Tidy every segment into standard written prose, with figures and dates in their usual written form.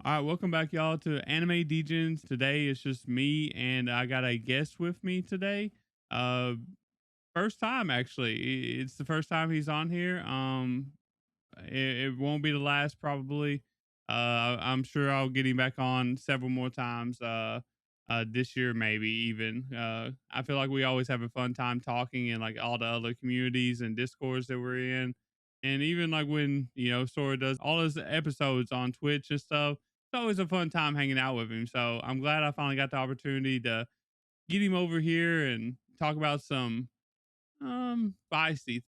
All right, welcome back, y'all, to Anime Degens. Today it's just me, and I got a guest with me today. Uh, First time actually. It's the first time he's on here. It won't be the last probably. I'm sure I'll get him back on several more times. This year maybe even. I feel like we always have a fun time talking in like all the other communities and discords that we're in, and even like when Sora does all his episodes on Twitch and stuff. It's always a fun time hanging out with him. So I'm glad I finally got the opportunity to get him over here and talk about some feisty.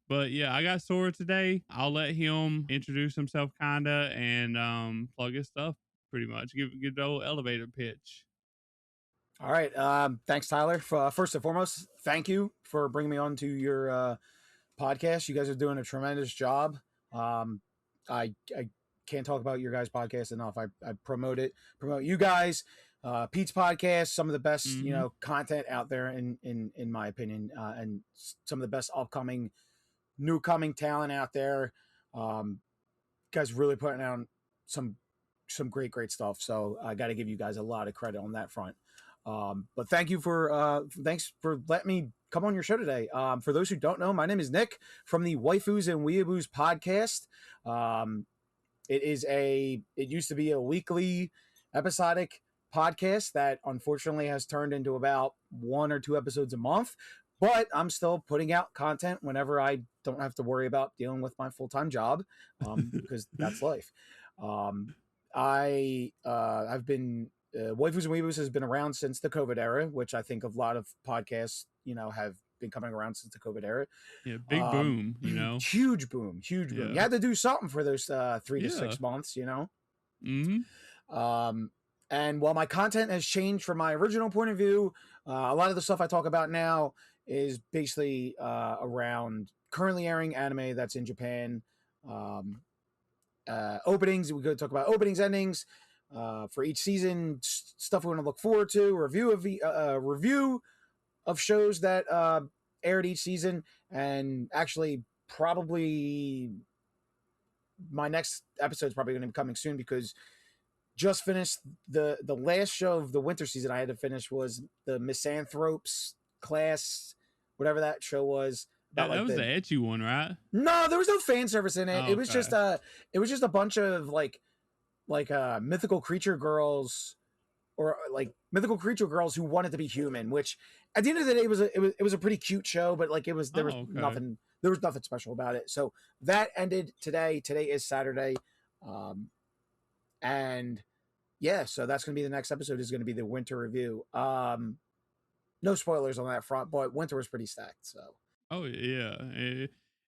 But yeah, I got Sora today. I'll let him introduce himself kinda and plug his stuff pretty much. Give the old elevator pitch. All right. Thanks, Tyler. First and foremost, thank you for bringing me on to your podcast. You guys are doing a tremendous job. I can't talk about your guys' podcast enough. I promote you guys. Pete's podcast, some of the best content out there in my opinion, and some of the best upcoming new talent out there. Guys really putting out some great stuff. So I got to give you guys a lot of credit on that front. But thanks for letting me come on your show today. For those who don't know, my name is Nick from the Waifus and Weeaboos podcast. It used to be a weekly episodic podcast that unfortunately has turned into about 1 or 2 episodes a month, but I'm still putting out content whenever I don't have to worry about dealing with my full-time job, because that's life. I've been Waifus and Weeaboos has been around since the COVID era, which I think a lot of podcasts, have been coming around since the COVID era. Yeah, big boom, huge boom. Yeah. You had to do something for those 3 to 6 months, And while my content has changed from my original point of view, a lot of the stuff I talk about now is basically around currently airing anime that's in Japan. Openings, we could talk about openings, endings, for each season, stuff we want to look forward to, review of shows that aired each season, and actually probably my next episode is probably going to be coming soon because just finished the last show of the winter season. I had to finish was the Misanthropes class, whatever that show was. That was the ecchi one, right? No, there was no fan service in it. Oh, it was just a bunch of like mythical creature girls, or like mythical creature girls who wanted to be human, which at the end of the day it was a pretty cute show, but like there was nothing special about it. So that ended today. Today is Saturday. And yeah, so that's going to be the next episode is going to be the winter review. No spoilers on that front, but winter was pretty stacked. So. Oh yeah,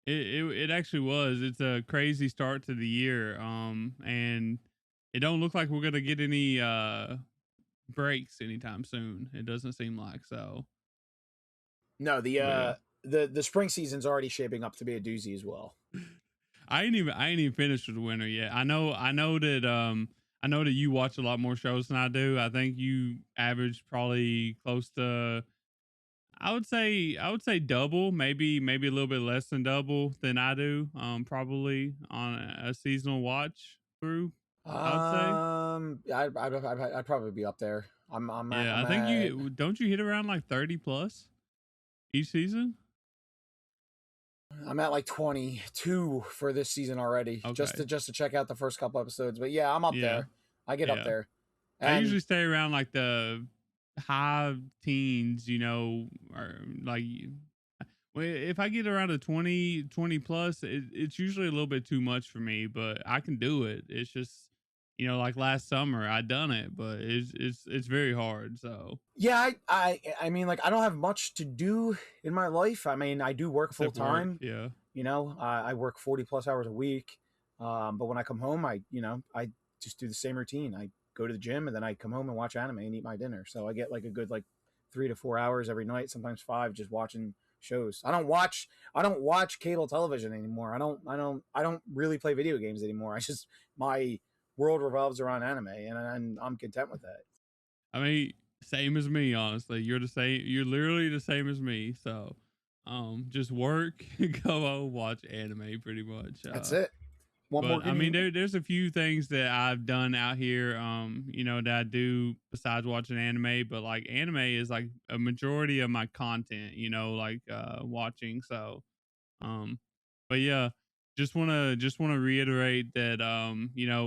it actually was. It's a crazy start to the year. And it don't look like we're gonna get any breaks anytime soon. It doesn't seem like so. No, the spring season's already shaping up to be a doozy as well. I ain't even finished with the winter yet. I know that you watch a lot more shows than I do. I think you average probably close to, I would say double, maybe a little bit less than double than I do. Probably on a seasonal watch through. I'd probably be up there. I think you don't you hit around like 30 plus each season. I'm at like 22 for this season already, just to check out the first couple episodes. But yeah, I'm up there. I get up there. And I usually stay around like the high teens, or like if I get around a 20 plus, it's usually a little bit too much for me, but I can do it. It's just, like last summer I done it, but it's very hard. So yeah, I mean, like I don't have much to do in my life. I mean, I do work full time. Yeah. I work 40 plus hours a week. But when I come home, I just do the same routine. I go to the gym and then I come home and watch anime and eat my dinner. So I get like a good 3 to 4 hours every night, sometimes 5, just watching shows. I don't watch cable television anymore. I don't really play video games anymore. My world revolves around anime, and I'm content with that. I mean, same as me, honestly. You're literally the same as me. So just work, go home, watch anime pretty much. That's it. What more But I can mean, you? there's a few things that I've done out here, that I do besides watching anime. But like anime is like a majority of my content, like watching. So, um, but yeah, just wanna reiterate that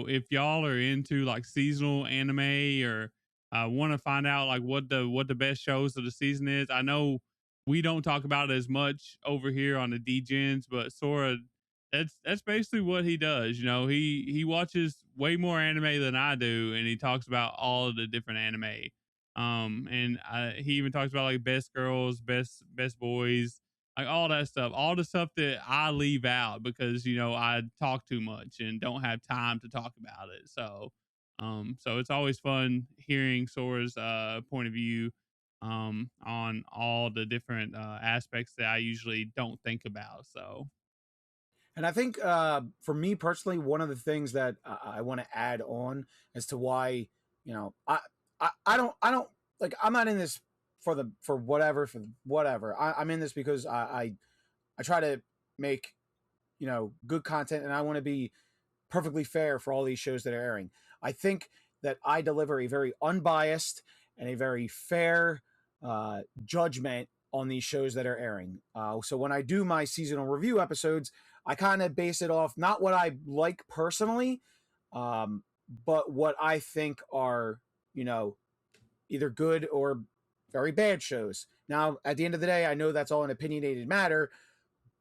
if y'all are into like seasonal anime or want to find out like what the best shows of the season is. I know we don't talk about it as much over here on the Degens, but Sora, that's basically what he does. He watches way more anime than I do, and he talks about all of the different anime. And he even talks about like best girls, best boys, like all that stuff, all the stuff that I leave out because I talk too much and don't have time to talk about it. So it's always fun hearing Sora's point of view on all the different aspects that I usually don't think about. So And I think for me personally, one of the things that I want to add on as to why, you know, I don't like, I'm not in this for whatever. I'm in this because I try to make, good content, and I want to be perfectly fair for all these shows that are airing. I think that I deliver a very unbiased and a very fair judgment on these shows that are airing. So when I do my seasonal review episodes, I kind of base it off not what I like personally, um, but what I think are, you know, either good or very bad shows. Now, at the end of the day, I know that's all an opinionated matter,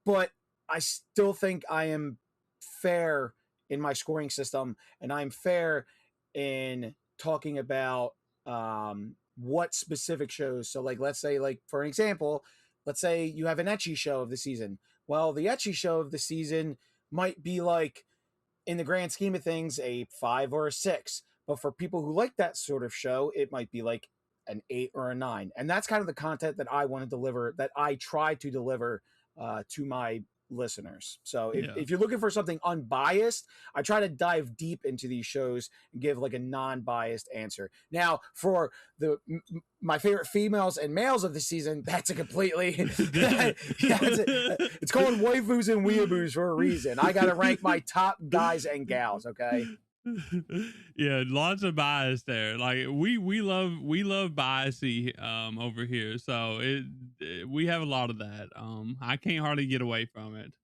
but I still think I am fair in my scoring system, and I'm fair in talking about what specific shows. So, like, let's say, like for an example, let's say you have an etchy show of the season. Well, the etchy show of the season might be like, in the grand scheme of things, a 5 or a 6. But for people who like that sort of show, it might be like an 8 or a 9. And that's kind of the content that I want to deliver, that I try to deliver to my listeners. So yeah. if you're looking for something unbiased, I try to dive deep into these shows and give like a non-biased answer. Now, for my favorite females and males of the season, that's a completely it's called Waifus and Weeaboos for a reason. I got to rank my top guys and gals. Okay. Yeah, lots of bias there. Like we love biasy over here. So we have a lot of that. I can't hardly get away from it.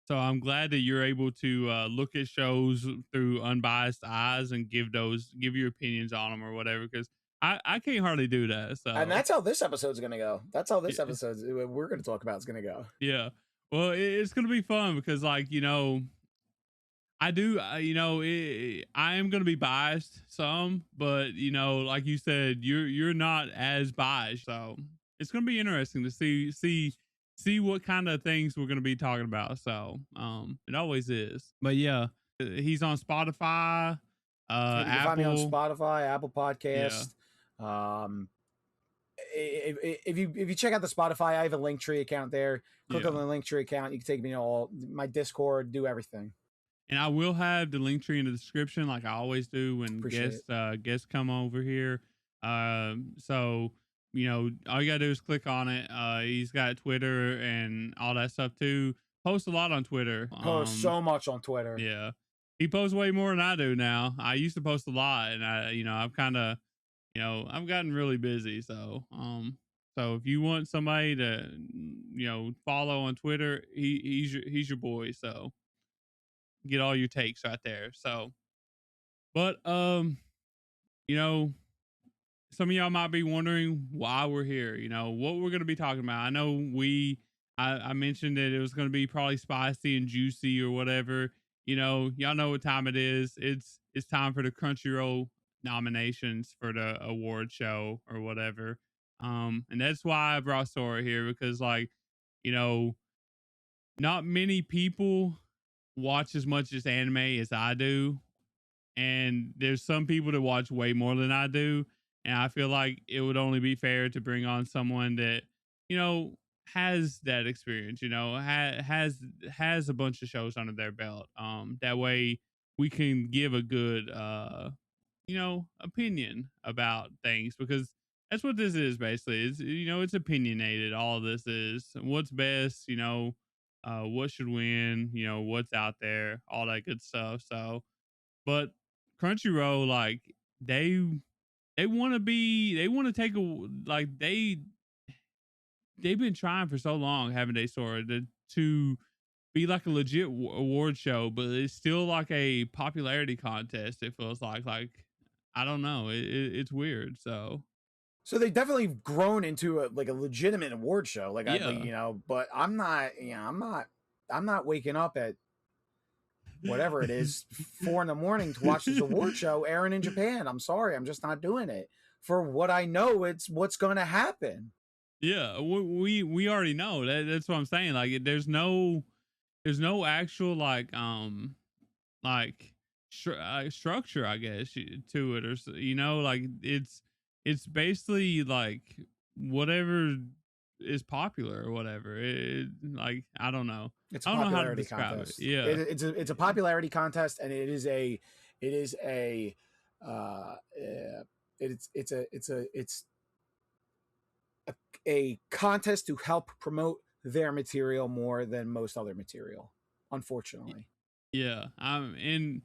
So I'm glad that you're able to look at shows through unbiased eyes and give your opinions on them or whatever, because I can't hardly do that. And So that's how this episode's going to go. That's how this yeah, episode we're going to talk about is going to go. yeah. Well, it's gonna be fun because I do, I am going to be biased some, but like you said, you're not as biased, so it's going to be interesting to see what kind of things we're going to be talking about. So, it always is. But yeah, he's on Spotify, And you can find me on Apple, Spotify, Apple yeah, Podcast. Um, if you check out the Spotify, I have a Linktree account there. Click on yeah. the Linktree account. You can take me to all my Discord, do everything. And I will have the link tree in the description, like I always do when Appreciate it. guests come over here. So all you gotta do is click on it. He's got Twitter and all that stuff too. Post a lot on Twitter. Post so much on Twitter. Yeah, he posts way more than I do now. I used to post a lot, and I've kind of, I've gotten really busy. So if you want somebody to, follow on Twitter, he's your boy. So get all your takes right there. So, but you know, some of y'all might be wondering why we're here. What we're going to be talking about. I know I mentioned that it was going to be probably spicy and juicy or whatever. Y'all know what time it is. It's time for the Crunchyroll nominations for the award show or whatever. And that's why I brought Sora here, because like, you know, not many people watch as much as anime as I do, and there's some people that watch way more than I do, and I feel like it would only be fair to bring on someone that you know has that experience, has a bunch of shows under their belt. That way we can give a good opinion about things, because that's what this is basically. It's opinionated. All of this is what's best, what should win, what's out there, all that good stuff. So, but Crunchyroll, like they want to they want to take they've been trying for so long, haven't they, Sora, to be like a legit award show, but it's still like a popularity contest. It feels like I don't know, it's weird. So they definitely grown into a legitimate award show. Yeah. But I'm not, I'm not waking up at whatever it is 4 a.m. to watch this award show airing in Japan. I'm sorry, I'm just not doing it. For what I know, it's what's going to happen. Yeah, we already know that. That's what I'm saying. Like, there's no actual like structure, I guess, to it, or like it's basically like whatever is popular or whatever. Like, I don't know. It's a I don't know how to popularity describe it. contest. Yeah, It's a popularity contest, and it is a uh, it's a contest to help promote their material more than most other material, unfortunately. yeah. And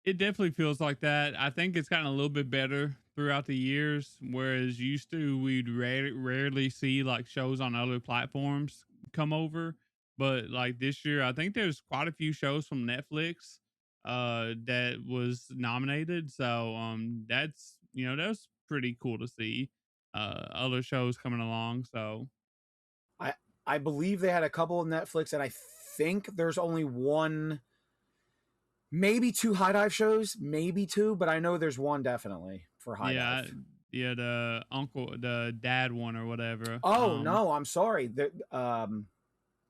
it definitely feels like that. I think it's gotten a little bit better throughout the years, whereas used to we'd rarely see like shows on other platforms come over. But like this year, I think there's quite a few shows from Netflix that was nominated. So that's that's pretty cool to see other shows coming along. So I I believe they had a couple of Netflix, and I think there's only one, maybe two High Dive shows, maybe two, but I know there's one definitely for High yeah, Dive. yeah, the dad one or whatever. Oh no, I'm sorry.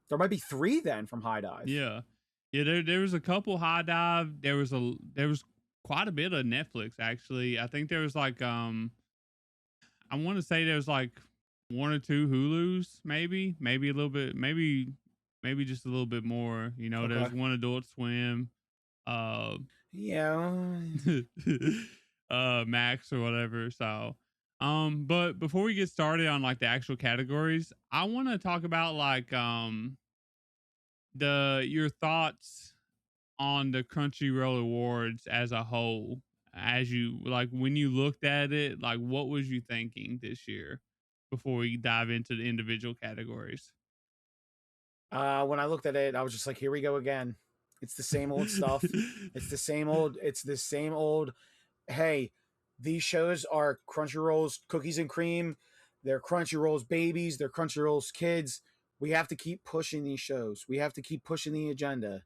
There might be three then from High Dive. Yeah. Yeah, there was a couple High Dive. There was quite a bit of Netflix actually. I think there was like I want to say there was like one or two Hulus, maybe a little bit, maybe just a little bit more. Okay. There's one Adult Swim, uh Yeah. Max or whatever. So but before we get started on like the actual categories, I want to talk about like the your thoughts on the Crunchyroll Awards as a whole, as you like when you looked at it, like what was you thinking this year before we dive into the individual categories? When I looked at it, I was just like, here we go again. It's the same old stuff. It's the same old. It's the same old. Hey, these shows are Crunchyroll's cookies and cream. They're Crunchyroll's babies. They're Crunchyroll's kids. We have to keep pushing these shows. We have to keep pushing the agenda,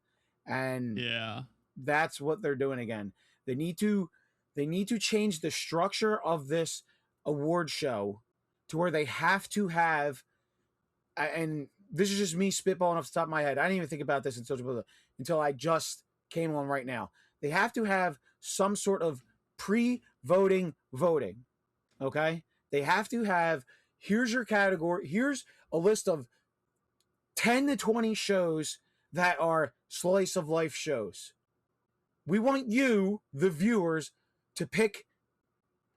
and Yeah. that's what they're doing again. They need to change the structure of this award show to where they have to have, and this is just me spitballing off the top of my head. I didn't even think about this until I just came on right now. They have to have some sort of pre-voting voting. Okay? They have to have, here's your category, here's a list of 10 to 20 shows that are slice of life shows. We want you, the viewers, to pick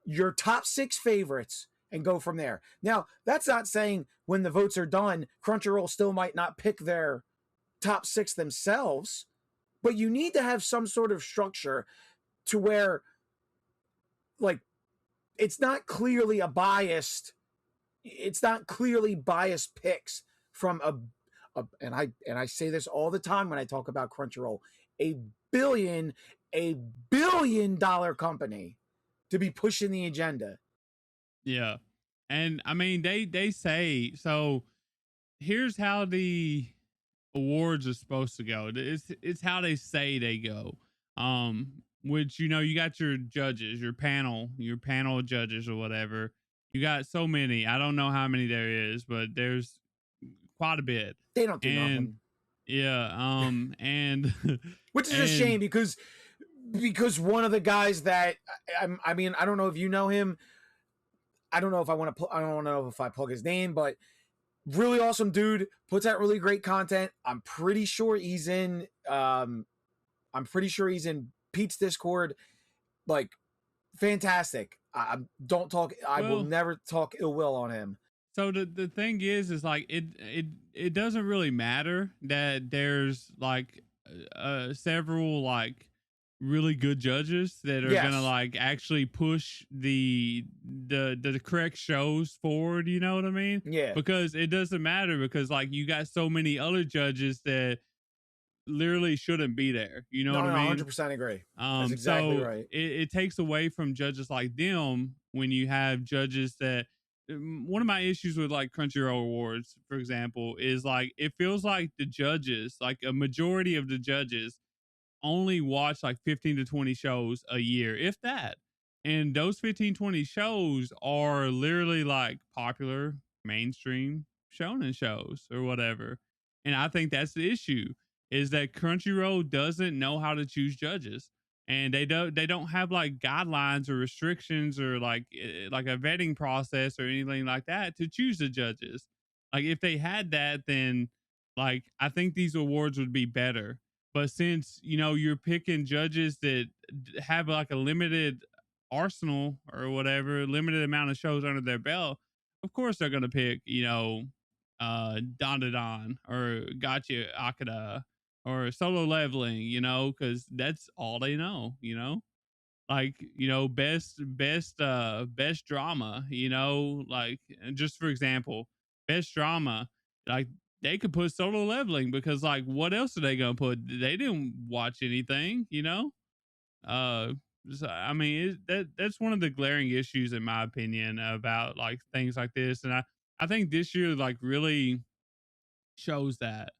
your top 6 favorites and go from there. Now, that's not saying when the votes are done, Crunchyroll still might not pick their top 6 themselves, but you need to have some sort of structure to where, like, it's not clearly biased picks from and I say this all the time when I talk about Crunchyroll, a billion dollar company to be pushing the agenda. Yeah. And I mean they say so. Here's how the awards are supposed to go. It's how they say they go. Which you got your judges, your panel of judges or whatever. You got so many. I don't know how many there is, but there's quite a bit. They don't do And nothing. yeah, and which is a and shame because one of the guys that I mean, I don't know if you know him. I don't know if I want to. I don't want to know if I plug his name, but really awesome dude, puts out really great content. I'm pretty sure he's in. I'm pretty sure he's in Pete's Discord. Like, fantastic. I don't talk. I will well, never talk ill will on him. So the thing is like it doesn't really matter that there's like several like really good judges that are gonna Yes. like actually push the correct shows forward. You know what I mean? Yeah. Because it doesn't matter because like you got so many other judges that literally shouldn't be there. You know No, what I no, mean? 100% agree. That's exactly So right. it takes away from judges like them when you have judges that. One of my issues with like Crunchyroll Awards, for example, is like it feels like the judges, like a majority of the judges, only watch like 15 to 20 shows a year, if that. And those 15, 20 shows are literally like popular mainstream shonen shows or whatever. And I think that's the issue is that Crunchyroll doesn't know how to choose judges. And they don't have like guidelines or restrictions or like a vetting process or anything like that to choose the judges. Like if they had that, then like I think these awards would be better, but since you're picking judges that have like a limited arsenal or whatever, limited amount of shows under their belt, of course they're gonna pick Don Don or Gotcha Akada or Solo Leveling, because that's all they know. Like best drama, like just for example, best drama, like they could put Solo Leveling because like what else are they gonna put? They didn't watch anything. uh so, I mean that's one of the glaring issues in my opinion about like things like this, and I think this year like really shows that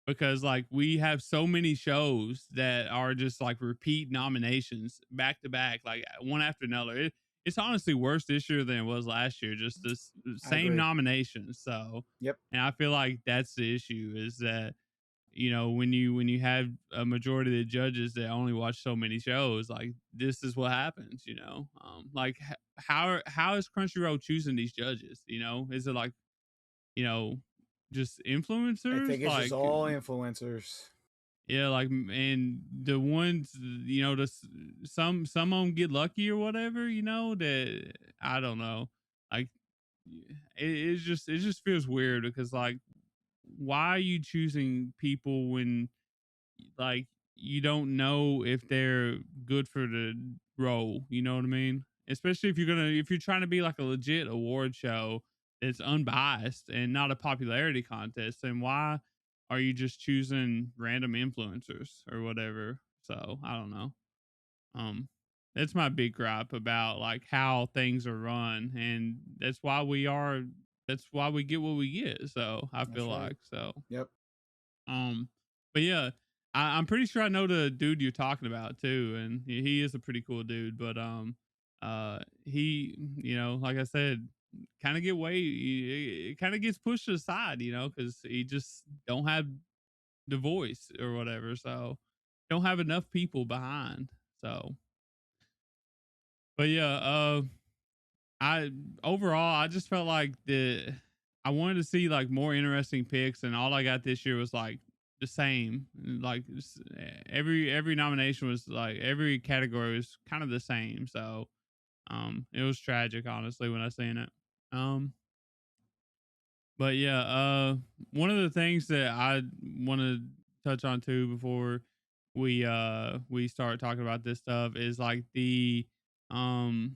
because like we have so many shows that are just like repeat nominations back to back, like one after another. It's honestly worse this year than it was last year, just this I same agree. nominations. So Yep. and I feel like that's the issue is that when you have a majority of the judges that only watch so many shows, like this is what happens. Like how is Crunchyroll choosing these judges? Is it like you know just I influencers, think it's just like all influencers. yeah, like and the ones some of them get lucky or whatever, that I don't know, like it just feels weird because like why are you choosing people when like you don't know if they're good for the role, you know what I mean? Especially if you're trying to be like a legit award show that's unbiased and not a popularity contest, then why are you just choosing random influencers or whatever? So I don't know. Um that's my big gripe about like how things are run, and that's why we get what we get. So I That's feel right. like so. Yep. um, but yeah, I'm pretty sure I know the dude you're talking about too, and he is a pretty cool dude. But he, like I said, kind of it kind of gets pushed aside, because he just don't have the voice or whatever, so don't have enough people behind. So, but yeah, I overall I just felt like I wanted to see like more interesting picks, and all I got this year was like the same. Like every nomination was like every category was kind of the same. So it was tragic honestly when I seen it. Um but yeah, one of the things that I want to touch on too before we start talking about this stuff is like the um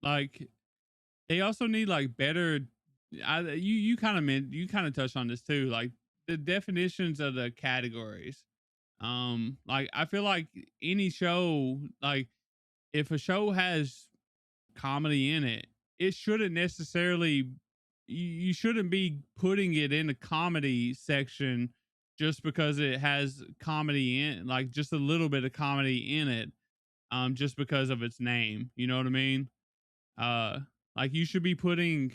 like they also need like better. You kind of touched on this too, like the definitions of the categories. Like I feel like any show, like if a show has comedy in it, it shouldn't necessarily you shouldn't be putting it in the comedy section just because it has comedy in, like just a little bit of comedy in it, just because of its name. You know what I mean? Uh, like you should be putting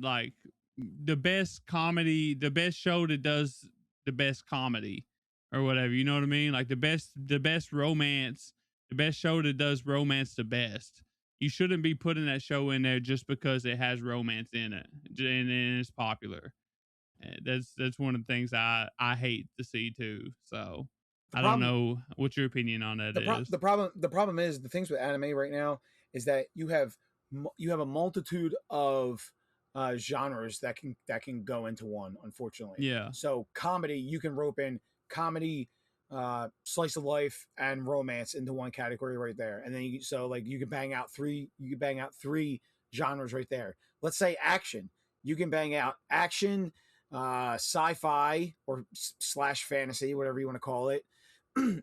like the best comedy, the best show that does the best comedy or whatever. You know what I mean? Like the best romance, the best show that does romance the best. You shouldn't be putting that show in there just because it has romance in it and it's popular. That's one of the things I hate to see too. So The I don't problem know what your opinion on that is. the problem is the things with anime right now is that you have a multitude of genres that can go into one, unfortunately. Yeah. So comedy, you can rope in comedy, slice of life, and romance into one category right there, and then you can bang out three genres right there. Let's say action, you can bang out action, sci-fi or slash fantasy, whatever you want to call it,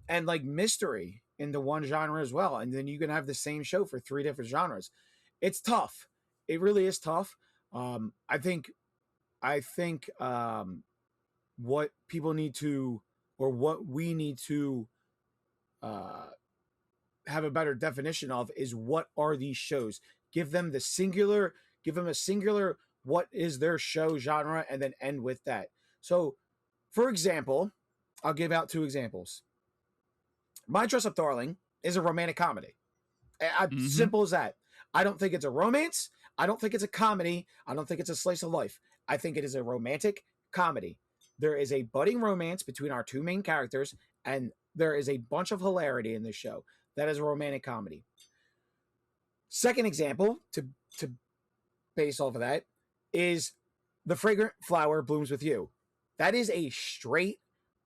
and like mystery into one genre as well, and then you can have the same show for three different genres. It's tough. It really is tough. I think what people need to, or what we need to uh, have a better definition of, is what are these shows. Give them the singular. Give them a singular. What is their show genre, and then end with that. So, for example, I'll give out two examples. My Dress Up Darling is a romantic comedy. Mm-hmm. Simple as that. I don't think it's a romance. I don't think it's a comedy. I don't think it's a slice of life. I think it is a romantic comedy. There is a budding romance between our two main characters, and there is a bunch of hilarity in this show. That is a romantic comedy. Second example, to base off of that, is The Fragrant Flower Blooms With You. That is a straight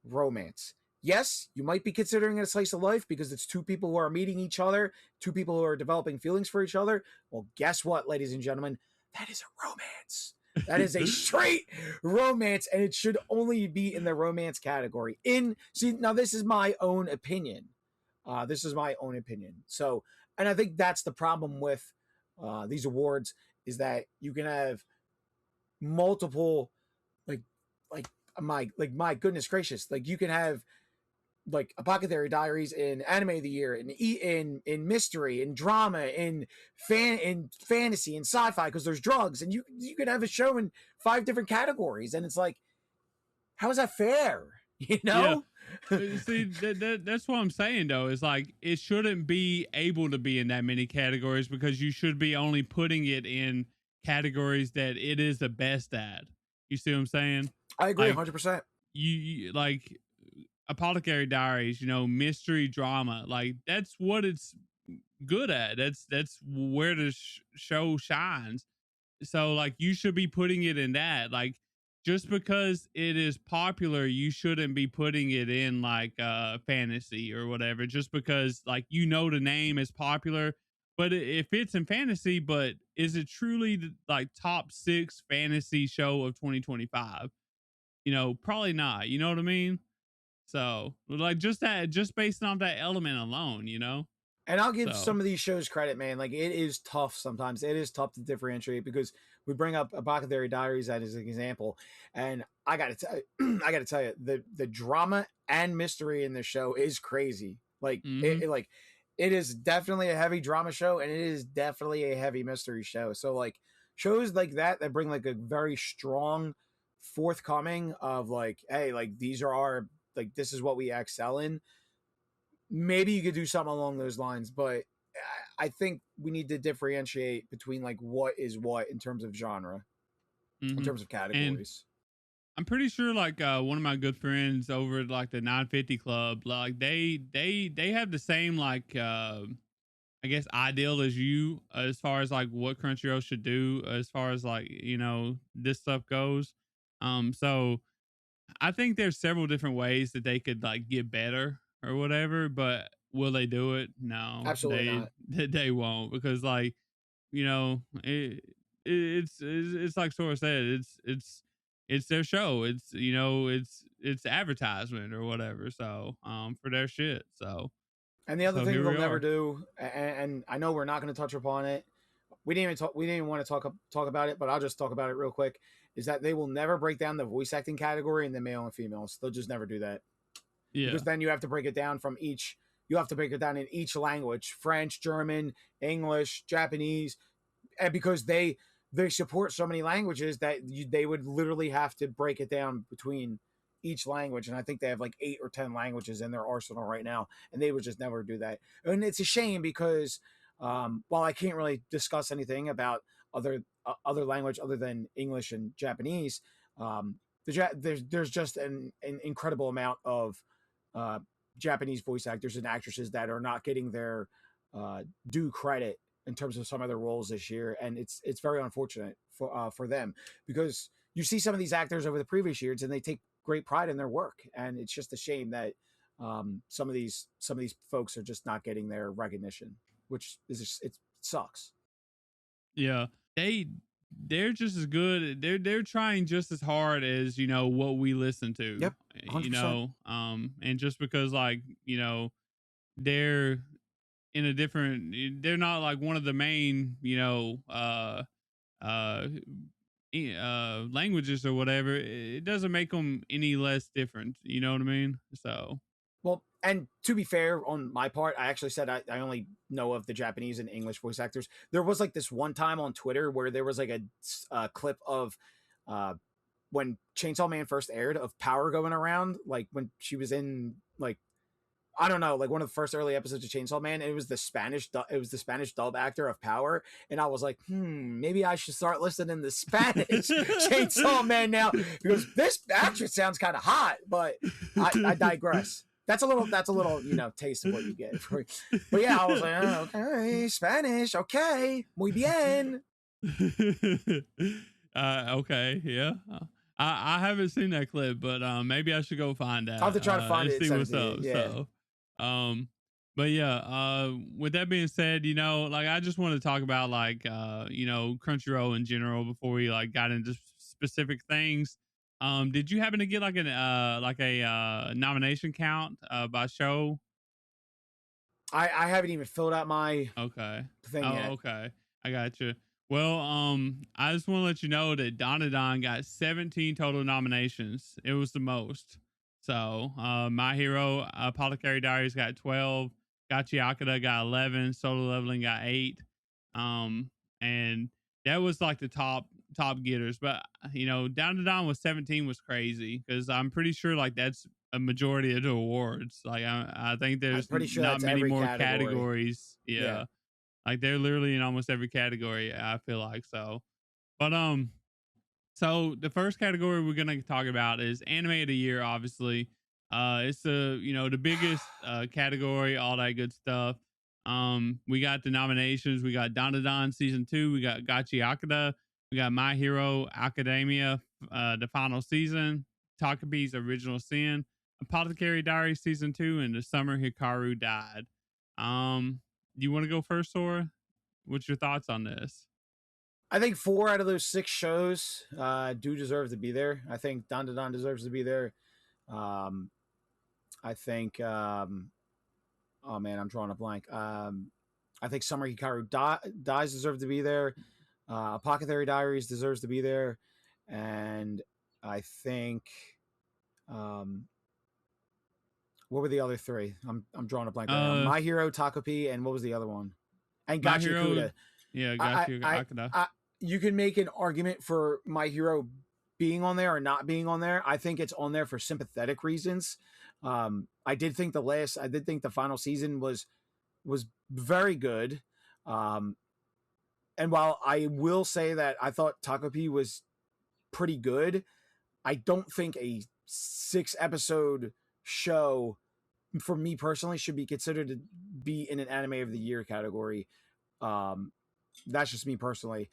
romance. Yes, you might be considering it a slice of life because it's two people who are meeting each other, two people who are developing feelings for each other. Well, guess what, ladies and gentlemen? That is a romance. That is a straight romance, and it should only be in the romance category. Now this is my own opinion. This is my own opinion. So, and I think that's the problem with these awards, is that you can have multiple, like my goodness gracious, like you can have like Apothecary Diaries in Anime of the Year, in mystery, in drama, in fantasy, and sci-fi, because there's drugs, and you could have a show in 5 different categories, and it's like, how is that fair? You Yeah. know? See, that's what I'm saying though. Is like it shouldn't be able to be in that many categories because you should be only putting it in categories that it is the best at. You see what I'm saying? I agree Like 100%. you like Apothecary Diaries, mystery drama. Like that's what it's good at. That's where the show shines. So like you should be putting it in that. Like just because it is popular, you shouldn't be putting it in like fantasy or whatever. Just because like the name is popular, but it fits in fantasy. But is it truly the like top 6 fantasy show of 2025? Probably not. You know what I mean? So like just based on that element alone. And I'll give So some of these shows credit, man. Like, it is tough sometimes. It is tough to differentiate, because we bring up Apothecary Diaries as an example, and I got to tell you, the drama and mystery in the show is crazy. Like mm-hmm. it is definitely a heavy drama show, and it is definitely a heavy mystery show. So like shows like that bring like a very strong forthcoming of like, hey, like these are our, like this is what we excel in. Maybe you could do something along those lines, but I think we need to differentiate between like what is what in terms of genre, in Mm-hmm. terms of And categories. I'm pretty sure like one of my good friends over at like the 950 club, like they have the same like I guess ideal as you as far as like what Crunchyroll should do as far as like this stuff goes. So I think there's several different ways that they could like get better or whatever, but will they do it? No, Absolutely they not. they won't, because like it's like Sora said, it's their show. It's advertisement or whatever. So for their shit. And the other So thing here they'll we never are. do, and I know we're not going to touch upon it. We didn't even talk. We didn't even want to talk about it, but I'll just talk about it real quick. Is that they will never break down the voice acting category in the male and females. They'll just never do that, Yeah. because then you have to break it down from each. You have to break it down in each language: French, German, English, Japanese, and because they support so many languages that they would literally have to break it down between each language. And I think they have like 8 or 10 languages in their arsenal right now, and they would just never do that. And it's a shame, because while I can't really discuss anything about other language other than English and Japanese, there's just an incredible amount of uh, Japanese voice actors and actresses that are not getting their due credit in terms of some of their roles this year, and it's very unfortunate for them, because you see some of these actors over the previous years and they take great pride in their work, and it's just a shame that some of these folks are just not getting their recognition, which is just, it sucks. Yeah, they're just as good. They're trying just as hard as, you know, what we listen to. Yep, You 100%. know, and just because, like, you know, they're in a different, they're not like one of the main, you know, uh languages or whatever, it doesn't make them any less different, you know what I mean? So Well, and to be fair, on my part, I actually said I only know of the Japanese and English voice actors. There was like this one time on Twitter where there was like a clip of when Chainsaw Man first aired, of Power going around, like when she was in, like, I don't know, like one of the first early episodes of Chainsaw Man, and it was the Spanish dub actor of Power, and I was like, maybe I should start listening to Spanish Chainsaw Man now, because this actress sounds kind of hot, but I digress. That's a little, you know, taste of what you get. But yeah, I was like, oh, okay, Spanish, okay, muy bien. Okay, yeah. I haven't seen that clip, but maybe I should go find that. I'll have to try to find it and see what's up. Yeah. So, but yeah, with that being said, you know, like, I just want to talk about, like, you know, Crunchyroll in general before we, like, got into specific things. Did you happen to get like a nomination count by show? I haven't even filled out my thing yet. Okay, I got you. Well, I just want to let you know that Don got 17 total nominations. It was the most. So, My Hero Apothecary Diaries got 12. Gachi Akata got 11. Solo Leveling got 8. And that was like the top getters. But, you know, Down to Dawn with 17 was crazy, because I'm pretty sure like that's a majority of the awards. Like, I think there's not many more categories. Yeah. Like, they're literally in almost every category, I feel like. So, but so the first category we're gonna talk about is Anime of the Year. Obviously, it's the, you know, the biggest category, all that good stuff. We got the nominations. We got Dandadan season 2. We got Gachi Akata. We got My Hero Academia, the final season. Takabi's Original Sin. Apothecary Diaries season 2, and The Summer Hikaru Died. You want to go first, Sora? What's your thoughts on this? I think 4 out of those 6 shows do deserve to be there. I think Dandadan deserves to be there. I think, oh man, I'm drawing a blank. I think Summer Hikaru Dies deserve to be there. Apothecary Diaries deserves to be there. And I think, what were the other 3? I'm drawing a blank right now. My Hero, Takopi, and what was the other one? And Gachi Kuda. Yeah, Gachi Akata. You can make an argument for My Hero being on there or not being on there. I think it's on there for sympathetic reasons. I did think the final season was very good. And while I will say that I thought Takopi was pretty good, I don't think a 6-episode show, for me personally, should be considered to be in an Anime of the Year category. That's just me personally.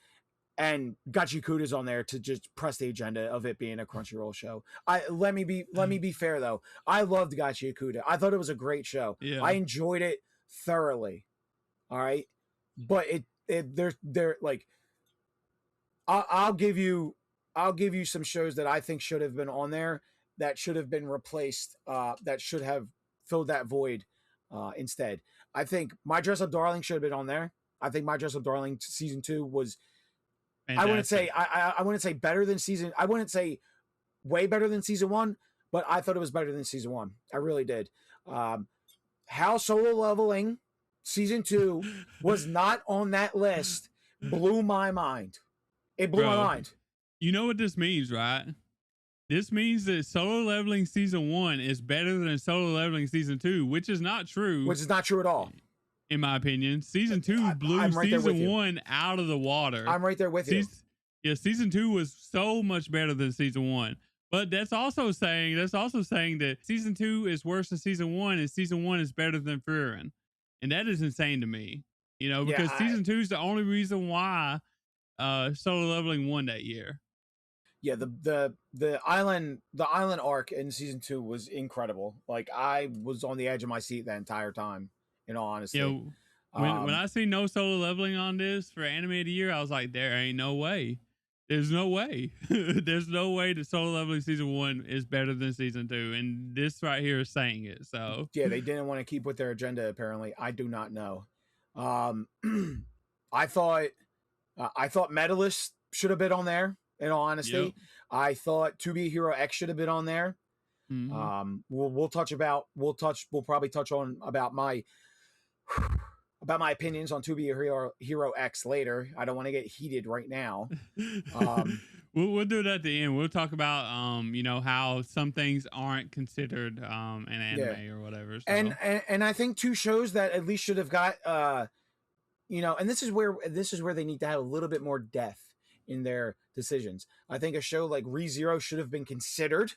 And Gachi Kuda's on there to just press the agenda of it being a Crunchyroll show. Let me be fair though. I loved Gachi Kuda. I thought it was a great show. Yeah. I enjoyed it thoroughly. All right, but they're like, I'll give you some shows that I think should have been on there, that should have been replaced, that should have filled that void instead. I think My Dress Up Darling should have been on there. I think My Dress Up Darling season 2 was, fantastic. I wouldn't say better than season. I wouldn't say way better than season 1, but I thought it was better than season 1. I really did. How Solo Leveling season 2 was not on that list blew my mind. It blew my mind. You know what this means, right? This means that Solo Leveling season 1 is better than Solo Leveling season 2, which is not true. Which is not true at all. In my opinion, season 2 blew season 1 out of the water. I'm right there with you. Yeah, season 2 was so much better than season 1. But that's also saying that season 2 is worse than season 1, and season 1 is better than Frieren. And that is insane to me. Yeah, because season 2 is the only reason why Solo Leveling won that year. yeah, the island arc in season 2 was incredible. Like, I was on the edge of my seat the entire time, in all honesty. When I see no Solo Leveling on this for anime of the year, I was like, there ain't no way. There's no way. There's no way that Solo Leveling season 1 is better than season 2, and this right here is saying it. So yeah, they didn't want to keep with their agenda. Apparently, I do not know. Um, I thought Medalist should have been on there. In all honesty, yep. I thought To Be a Hero X should have been on there. Mm-hmm. We'll probably touch on about my opinions on To Be a Hero X later. I don't want to get heated right now. We'll do it at the end. We'll talk about how some things aren't considered an anime or whatever. So. And I think two shows that at least should have got and this is where they need to have a little bit more depth in their decisions. I think a show like ReZero should have been considered.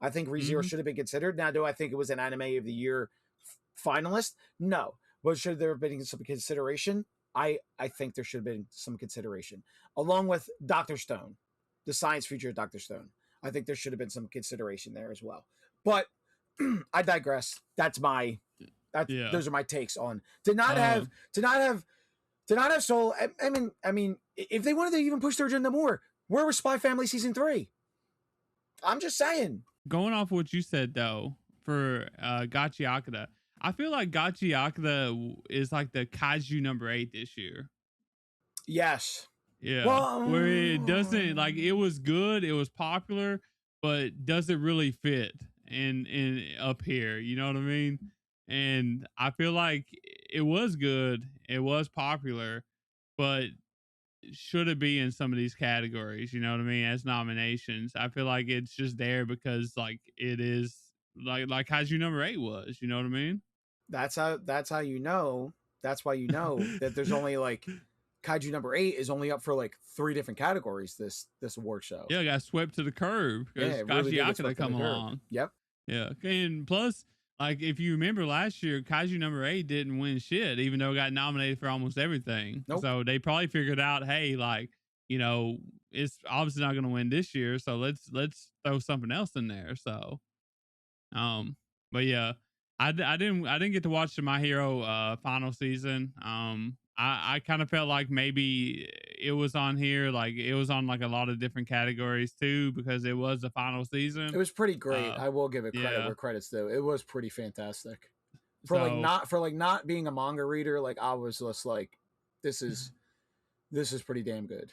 I think ReZero should have been considered. Now, do I think it was an anime of the year finalist? No. But should there have been some consideration? I think there should have been some consideration. Along with Dr. Stone, the science feature of Dr. Stone. I think there should have been some consideration there as well. But I digress. Those are my takes on to not have Soul. I mean, if they wanted to even push their agenda more, where was Spy Family season 3? I'm just saying. Going off what you said though, for Gachi Akata, I feel like Gachi Akata is like the Kaiju number 8 this year. Yes. Yeah. Well, where it doesn't, like, it was good, it was popular, but does it really fit in up here? You know what I mean? And I feel like it was good, it was popular, but should it be in some of these categories? You know what I mean? As nominations, I feel like it's just there because like it is like Kaiju number 8 was. You know what I mean? That's how you know. That's why you know that there's only like Kaiju number 8 is only up for like 3 different categories this award show. Yeah, got swept to the curb because Kaiji Akata come along. Yep. Yeah, and plus, like, if you remember last year, Kaiju number 8 didn't win shit, even though it got nominated for almost everything. Nope. So they probably figured out, hey, like, it's obviously not going to win this year, so let's throw something else in there. So, but yeah, I didn't get to watch the My Hero final season. I kind of felt like maybe it was on here, like it was on like a lot of different categories too, because it was the final season. It was pretty great. I will give it credit where credit's due. It was pretty fantastic. For not being a manga reader, like I was just like, this is pretty damn good.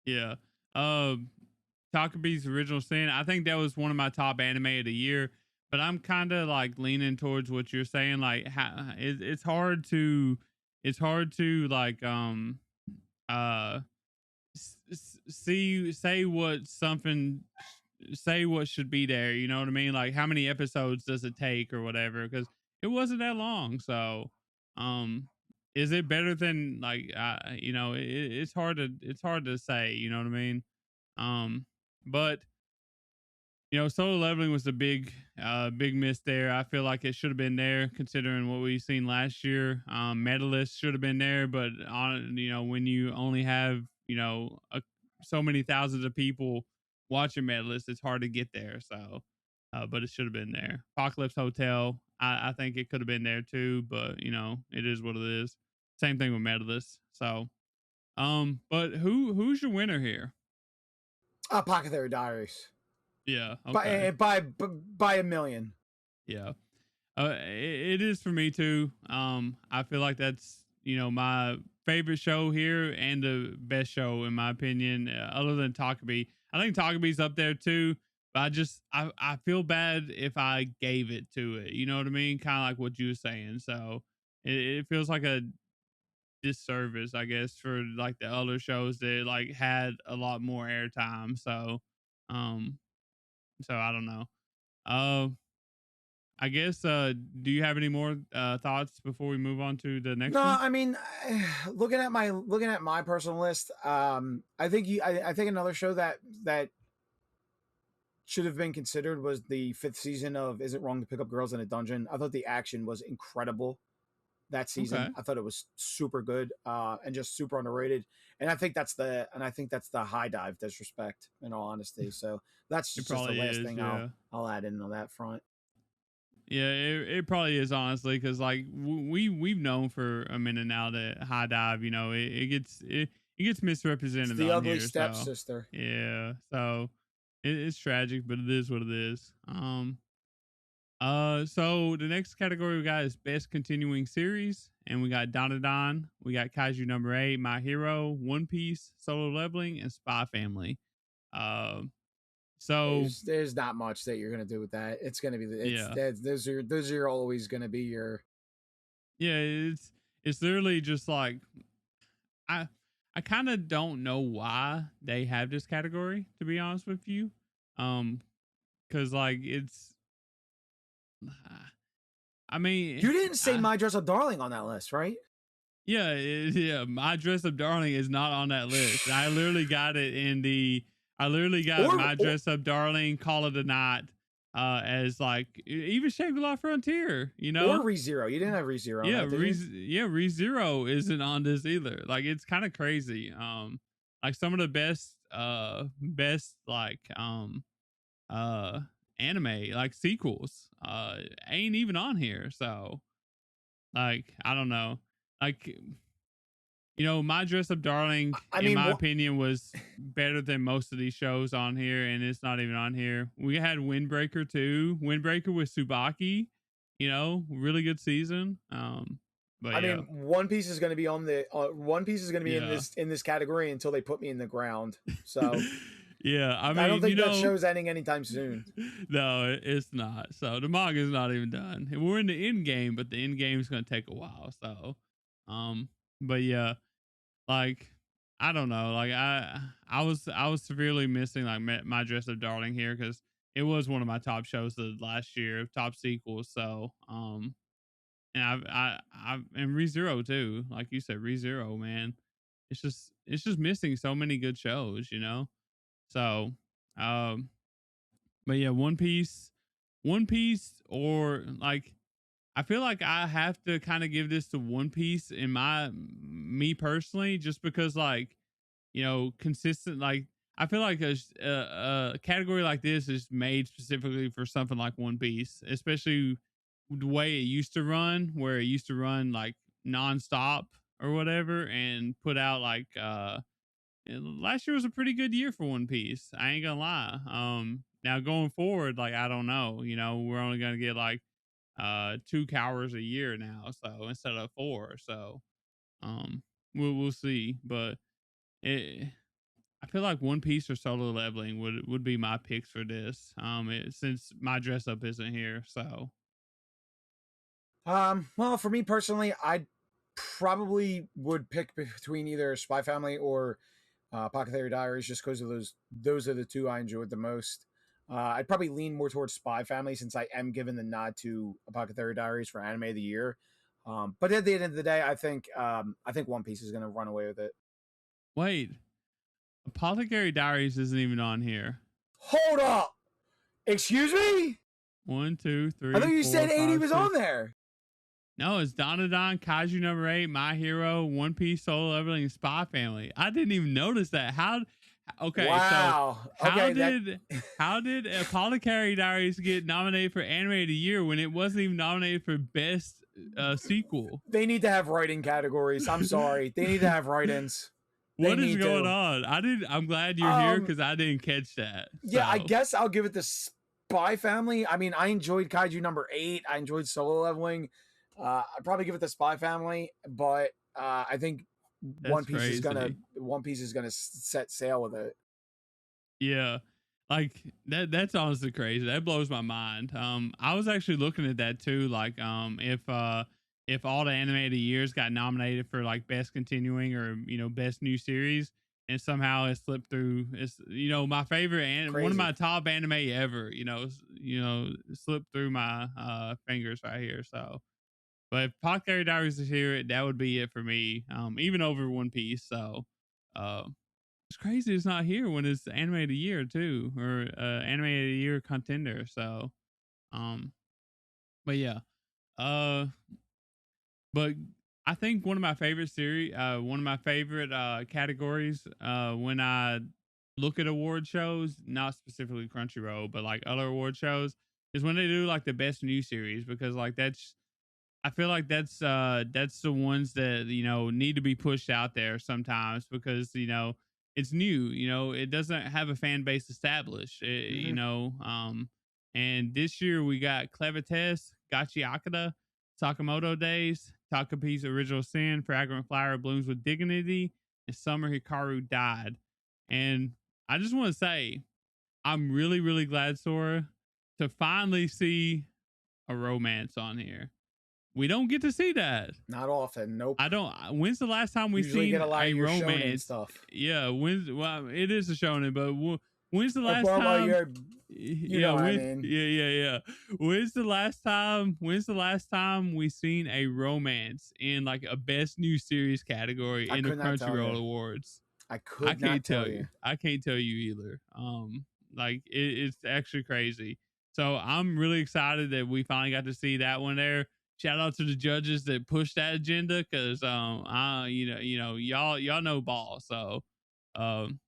Yeah. Takabe's Original Sin, I think that was one of my top anime of the year, but I'm kind of like leaning towards what you're saying. Like, it's hard to like say what should be there. You know what I mean? Like, how many episodes does it take or whatever? Because it wasn't that long. So, is it better than like it's hard to say. You know what I mean? But Solo Leveling was a big miss there. I feel like it should have been there considering what we've seen last year. Medalist should have been there, but when you only have so many thousands of people watching Medalist, it's hard to get there. So, but it should have been there. Apocalypse Hotel, I think it could have been there too, but it is what it is. Same thing with Medalist. So, but who's your winner here? Apothecary Diaries. Yeah. Okay. By a million. Yeah. It is for me too. I feel like that's, my favorite show here and the best show in my opinion, other than Takabe. I think Takabe's up there too, but I feel bad if I gave it to it. You know what I mean? Kind of like what you were saying. So it feels like a disservice, I guess, for like the other shows that like had a lot more airtime. So I don't know. I guess do you have any more thoughts before we move on to the next one? No, I mean, looking at my personal list, I think another show that should have been considered was the 5th season of Is It Wrong to Pick Up Girls in a Dungeon. I thought the action was incredible. that season. Okay. I thought it was super good and just super underrated. And I think that's the high dive disrespect, in all honesty. So that's It just the probably last is. thing Yeah. I'll add in on that front. Yeah, it probably is, honestly, because like we've known for a minute now that high dive, it gets It's misrepresented the on ugly here. So stepsister. yeah, so it's tragic, but it is what it is. So the next category we got is best continuing series, and we got Don, we got Kaiju number 8, My Hero, One Piece, Solo Leveling, and Spy Family. Um, so There's not much that you're gonna do with that. It's gonna be yeah, those are always gonna be your. yeah, it's literally just like I I kind of don't know why they have this category, to be honest with you. Um, because like it's, I mean, You didn't say My Dress Up Darling on that list, right? yeah. My Dress Up Darling is not on that list. I literally got it in the. I literally got Or, My Dress Up Darling, Call It a Night, as like even Shangri-La Frontier. or ReZero. You didn't have ReZero on Yeah, that, did you? ReZero isn't on this either. Like it's kind of crazy. Like some of the best like uh anime like sequels ain't even on here. So like I don't know. Like My Dress Up Darling, I in mean, my opinion, was better than most of these shows on here, and it's not even on here. We had Windbreaker too. Windbreaker with Tsubaki, really good season. But I yeah, mean, One Piece is going to be on the One Piece is going to be yeah, in this category until they put me in the ground. So yeah. I I don't mean, think that show's ending anytime soon. no, it's not. So the manga is not even done. And we're in the end game, but the end game is going to take a while. So, but yeah, like I don't know. Like I was severely missing like My Dress Up Darling here because it was one of my top shows of last year, top sequels. So, and I've and ReZero too. Like you said, ReZero, man. It's just missing so many good shows. So, um, but yeah, One Piece, or like I feel like I have to kind of give this to One Piece in me personally, just because like consistent. Like I feel like a category like this is made specifically for something like One Piece, especially the way it used to run, where it used to run like nonstop or whatever, and put out like last year was a pretty good year for One Piece. I ain't gonna lie. Now going forward, like I don't know. We're only gonna get like 2 hours a year now, so instead of 4. So we'll see. But it, I feel like One Piece or Solo Leveling would be my picks for this. Since my dress up isn't here, so Well, for me personally, I probably would pick between either Spy Family or Pocket Theory Diaries, just because of those are the two I enjoyed the most. I'd probably lean more towards Spy Family since I am given the nod to Pocket Theory Diaries for Anime of the Year. But at the end of the day, I think One Piece is going to run away with it. wait, Apothecary Diaries isn't even on here. Hold up, excuse me. 1, 2, I 3, thought you 4, said 80 5, was 6. on there. No, it's Don, Kaiju number 8, My Hero, One Piece, Solo Leveling, and Spy Family. I didn't even notice that. How? Okay, so Wow. how Okay, how did Apothecary Diaries get nominated for Anime of the Year when it wasn't even nominated for Best Sequel? they need to have writing categories. I'm sorry, they need to have write-ins. They What is need going to. on? I'm glad you're here because I didn't catch that. Yeah, I So guess I'll give it the Spy Family. I mean, I enjoyed Kaiju number 8. I enjoyed Solo Leveling. I'd probably give it the Spy Family, but I think that's crazy. One Piece is gonna set sail with it. Yeah. Like that's honestly crazy. That blows my mind. I was actually looking at that too, like if all the animated years got nominated for like best continuing or best new series, and somehow it slipped through. It's my favorite and one of my top anime ever, slipped through my fingers right here. So but if Pocket Diaries is here, that would be it for me. Even over One Piece. So uh it's crazy it's not here when it's anime of the year too, or anime of the year contender. So, um, but yeah, uh, But I think one of my favorite one of my favorite categories when I look at award shows, not specifically Crunchyroll, but like other award shows, is when they do like the best new series, because like that's, I feel like that's the ones that, you know, need to be pushed out there sometimes, because, you know, it's new, you know, it doesn't have a fan base established, you Hmm. know. And this year we got Clever Test, Gachi Akata, Sakamoto Days, Takapi's Original Sin, Fragrant Flower Blooms with Dignity, and Summer Hikaru Died. And I just want to say, I'm really, really glad, Sora, to finally see a romance on here. We don't get to see that. Not often. Nope. I don't. When's the last time we Usually get seen a lot a of your shonen romance? stuff. Yeah, well, it is a shonen, but when's the last Well, time? you Yeah, know what I mean. yeah. When's the last time? When's the last time we seen a romance in like a best new series category I in the could not tell Crunchyroll you. Awards? I I could not can't tell tell you. you. I can't tell you either. Like it's actually crazy. So I'm really excited that we finally got to see that one there. Shout out to the judges that pushed that agenda, because I y'all know ball. So um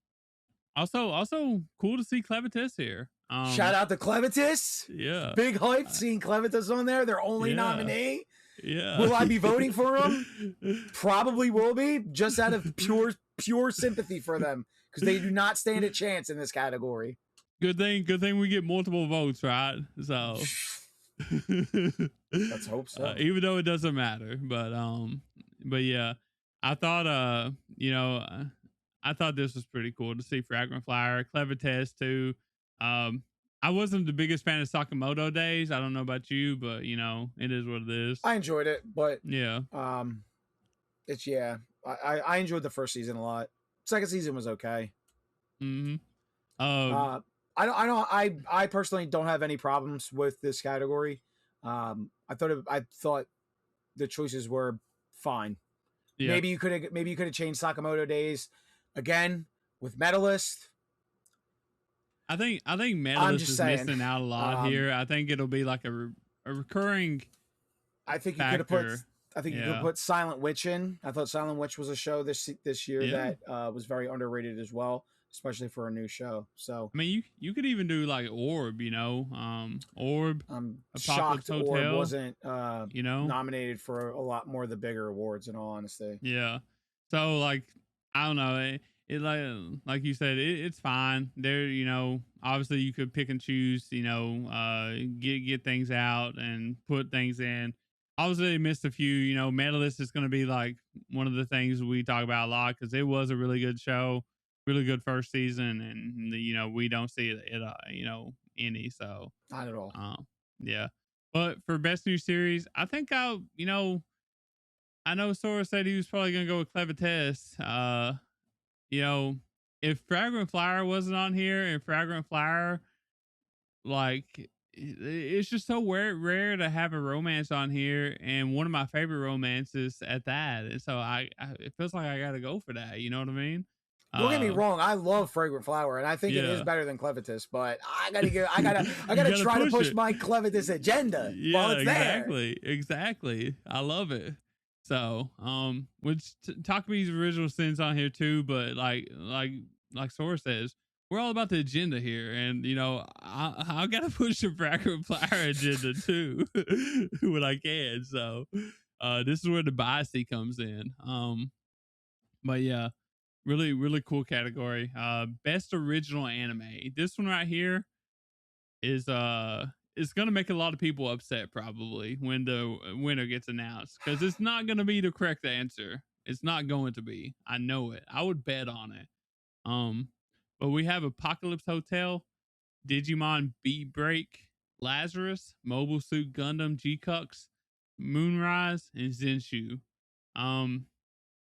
also cool to see Clevitis here. Shout out to Clevitis. Yeah. Big hype Uh, seeing Clevitis on there. Their only yeah. nominee. Yeah. Will I be voting for him? Probably will be, just out of pure sympathy for them, because they do not stand a chance in this category. Good thing we get multiple votes, right? So Let's hope so. Even though it doesn't matter, but yeah, I thought I thought this was pretty cool to see Fragrant Flower, Clever Test too. Um, I wasn't the biggest fan of Sakamoto Days. I don't know about you, but you know, it is what it is. I enjoyed it, but Yeah. it's I enjoyed the first season a lot. Second season was okay. Mm-hmm. I personally don't have any problems with this category. I thought the choices were fine. Yeah. Maybe you could have changed Sakamoto Days again with Medalist. I think Medalist is missing out a lot here. I think it'll be like a recurring. I think you factor. could have put. I think you could put Silent Witch in. I thought Silent Witch was a show this year that was very underrated as well, especially for a new show. So I mean, you could even do like Orb, you know, Orb. I'm Apocalypse shocked Hotel, Orb wasn't you know, nominated for a lot more of the bigger awards. In all honesty, yeah. So like, I don't know. It like you said, it's fine. There, you know, obviously you could pick and choose, you know, get things out and put things in. Obviously, they missed a few. You know, Medalist is going to be like one of the things we talk about a lot, because it was a really good show, really good first season, and you know, we don't see it you know, any. So not at all. Yeah. But for best new series, I think you know, I know Sora said he was probably going to go with Clever Test. You know, if Fragrant Flower wasn't on here, and Fragrant Flower, like, it's just so rare to have a romance on here, and one of my favorite romances at that. And so it feels like I got to go for that. You know what I mean? Don't get me wrong, I love Fragrant Flower, and I think it is better than Clevitis, but I gotta try to push my Clevitis agenda while it's there. Exactly. I love it. So, which Takabi's Original Sin's on here too, but like Sora says, we're all about the agenda here, and you know, I gotta push the Fragrant Flower agenda too when I can. So, this is where the biasy comes in. But yeah, really cool category. Best original anime. This one right here is it's gonna make a lot of people upset probably when the winner gets announced, because it's not gonna be the correct answer. It's not going to be. I know it. I would bet on it. But we have Apocalypse Hotel, Digimon Beat Break, Lazarus, Mobile Suit Gundam G-Cux, Moonrise, and Zenshu.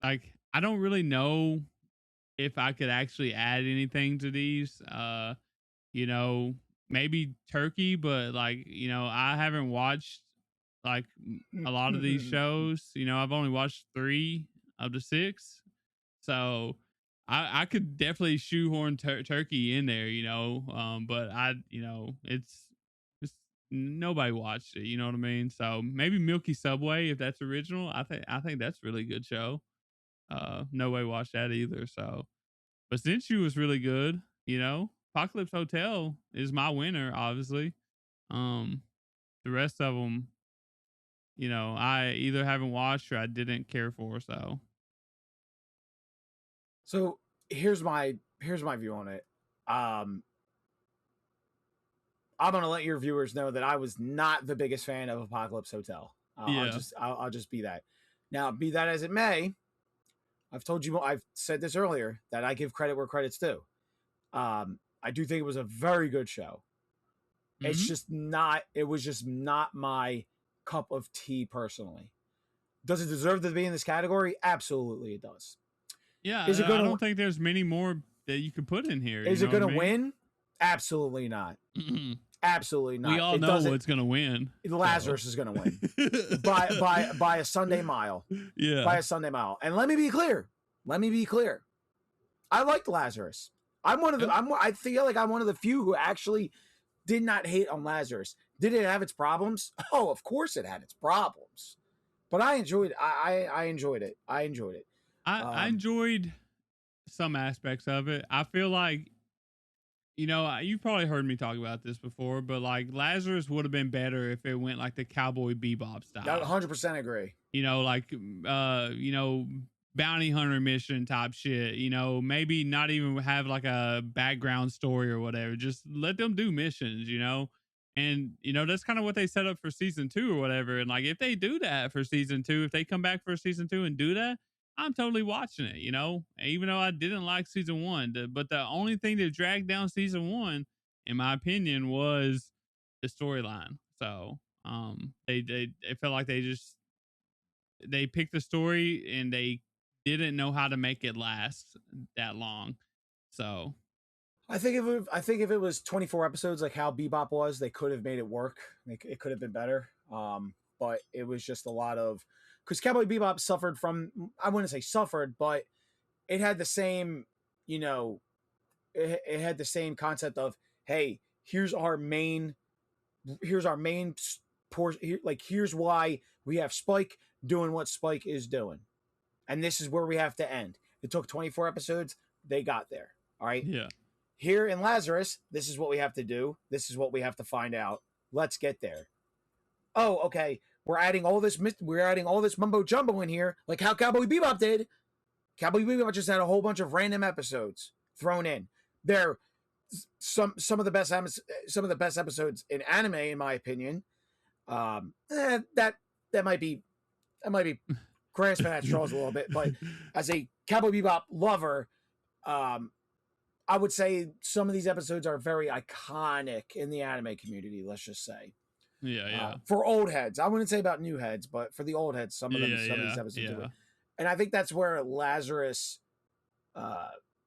Like, I don't really know if I could actually add anything to these. You know, maybe Turkey, but like, you know, I haven't watched like a lot of these shows. You know, I've only watched 3 of the 6. So I could definitely shoehorn Turkey in there, you know. But you know, it's nobody watched it. You know what I mean? So maybe Milky Subway, if that's original. I think that's a really good show. Nobody watched that either. So, but Zenshu was really good. You know, Apocalypse Hotel is my winner, obviously. Um, the rest of them, I either haven't watched or I didn't care for. So here's my view on it. Um, I'm gonna let your viewers know that I was not the biggest fan of Apocalypse Hotel. Yeah. I'll just be that. Now, be that as it may, I've said this earlier that I give credit where credit's due. I do think it was a very good show. Mm-hmm. It was just not my cup of tea personally. Does it deserve to be in this category? Absolutely, it does. Yeah, I don't think there's many more that you could put in here. Is it going to win? Absolutely not. Mm-hmm. Absolutely not. We all know what's going to win. Lazarus is going to win by a Sunday mile. Yeah, by a Sunday mile. And let me be clear. I liked Lazarus. I feel like I'm one of the few who actually did not hate on Lazarus. Did it have its problems? Oh, of course it had its problems. But I enjoyed it. I enjoyed it. I enjoyed some aspects of it. I feel like, you've probably heard me talk about this before, but like Lazarus would have been better if it went like the Cowboy Bebop style. I 100% agree. Bounty hunter mission type shit. Maybe not even have like a background story or whatever. Just let them do missions, And that's kind of what they set up for season 2 or whatever. And like if they do that for season 2, if they come back for season 2 and do that, I'm totally watching it, even though I didn't like season 1. But the only thing that dragged down season 1, in my opinion, was the storyline. So they felt like they picked the story and they didn't know how to make it last that long. So I think if it was 24 episodes like how Bebop was, they could have made it work. It could have been better. But it was just a lot of, because Cowboy Bebop suffered from, I wouldn't say suffered, but it had the same, it had the same concept of, hey, here's our main portion. Like, here's why we have Spike doing what Spike is doing, and this is where we have to end. It took 24 episodes. They got there. All right. Yeah. Here in Lazarus, this is what we have to do. This is what we have to find out. Let's get there. Oh, okay. We're adding all this mumbo jumbo in here, like how Cowboy Bebop did. Cowboy Bebop just had a whole bunch of random episodes thrown in. They're some of the best episodes in anime, in my opinion. That might be grasping at straws a little bit, but as a Cowboy Bebop lover, I would say some of these episodes are very iconic in the anime community. Let's just say. Yeah. For old heads, I wouldn't say about new heads, but for the old heads, some of these episodes do it. And I think that's where Lazarus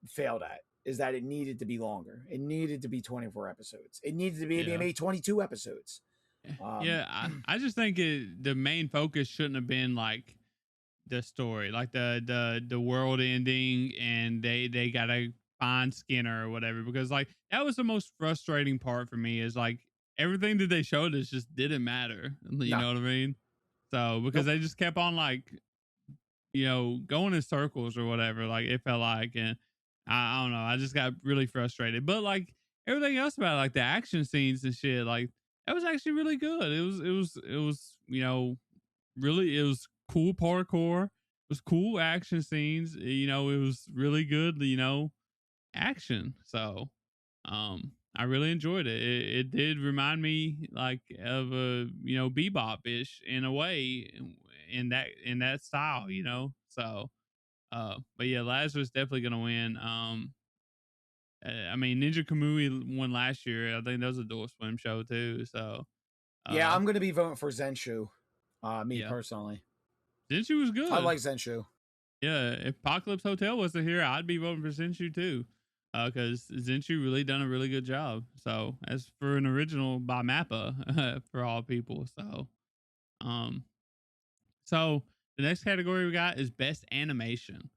failed at, is that it needed to be longer. It needed to be 24 episodes. It needed to be maybe 22 episodes. I just think the main focus shouldn't have been like the story, like the world ending, and they gotta find Skinner or whatever, because like that was the most frustrating part for me, is like everything that they showed us just didn't matter. You know what I mean? So because they just kept on like, going in circles or whatever, like it felt like, and I don't know, I just got really frustrated. But like everything else about it, like the action scenes and shit, like that was actually really good. It was really, it was cool parkour. It was cool action scenes. It was really good, action. So I really enjoyed it. It did remind me like of a Bebop-ish in a way, in that style, So but yeah, Lazarus definitely gonna win. I mean, Ninja Kamui won last year. I think that was a Adult Swim show too. So yeah, I'm gonna be voting for Zenshu. Personally, Zenshu was good. I like Zenshu. Yeah, if Apocalypse Hotel wasn't here, I'd be voting for Zenshu too, because Zenshu really done a really good job. So as for an original by Mappa, for all people. So the next category we got is best animation.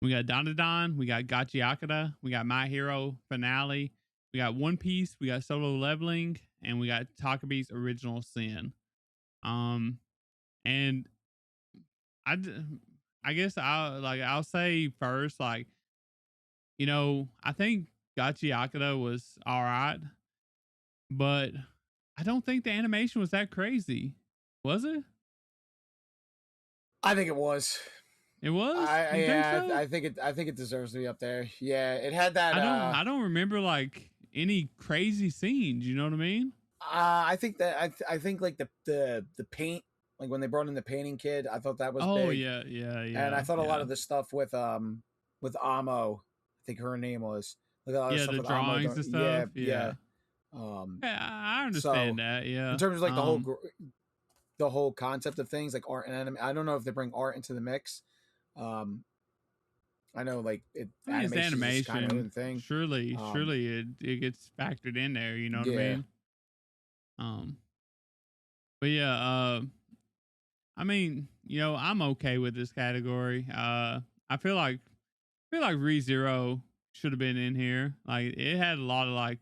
We got Dandadan, we got Gachiakata, we got My Hero Finale, We got One Piece, we got Solo Leveling, and we got Takabe's Original Sin. And I, d- I guess I'll say first, like, I think Gachi Akata was all right, but I don't think the animation was that crazy. Was it? I think it was. It was? You think so? I think it deserves to be up there. Yeah, it had that. I don't remember like any crazy scenes. You know what I mean? I think that I think like the paint, like when they brought in the painting kid, I thought that was Oh big. yeah. And I thought a lot of the stuff with Amo, I think her name was, like a lot of stuff the with drawings Amo, and stuff. yeah. Yeah, I understand that. Yeah. In terms of like the whole concept of things like art and anime, I don't know if they bring art into the mix. I know like animation is kind of a thing. Surely it gets factored in there. You know what I mean? But yeah, I mean, I'm okay with this category. I feel like ReZero should have been in here. Like it had a lot of like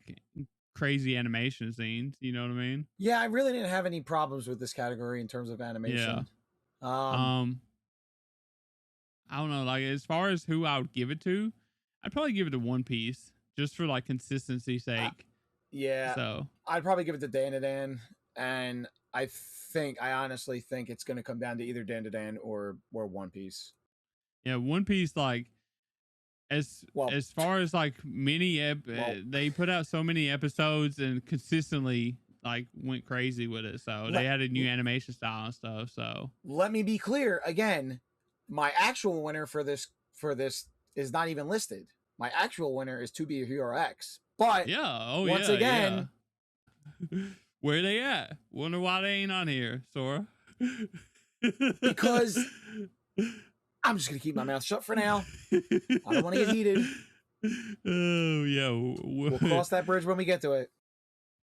crazy animation scenes. You know what I mean? Yeah, I really didn't have any problems with this category in terms of animation. Yeah. I don't know. Like as far as who I would give it to, I'd probably give it to One Piece just for like consistency's sake. Yeah. So I'd probably give it to Dan, and I honestly think it's going to come down to either Dan or One Piece. Yeah, One Piece, like as far as like they put out so many episodes and consistently like went crazy with it. So they had a new animation style and stuff. So let me be clear again. My actual winner for this is not even listed. My actual winner is To Be a Hero X. But once again, where they at? Wonder why they ain't on here, Sora. Because I'm just gonna keep my mouth shut for now. I don't want to get heated. Oh yeah, we'll cross that bridge when we get to it.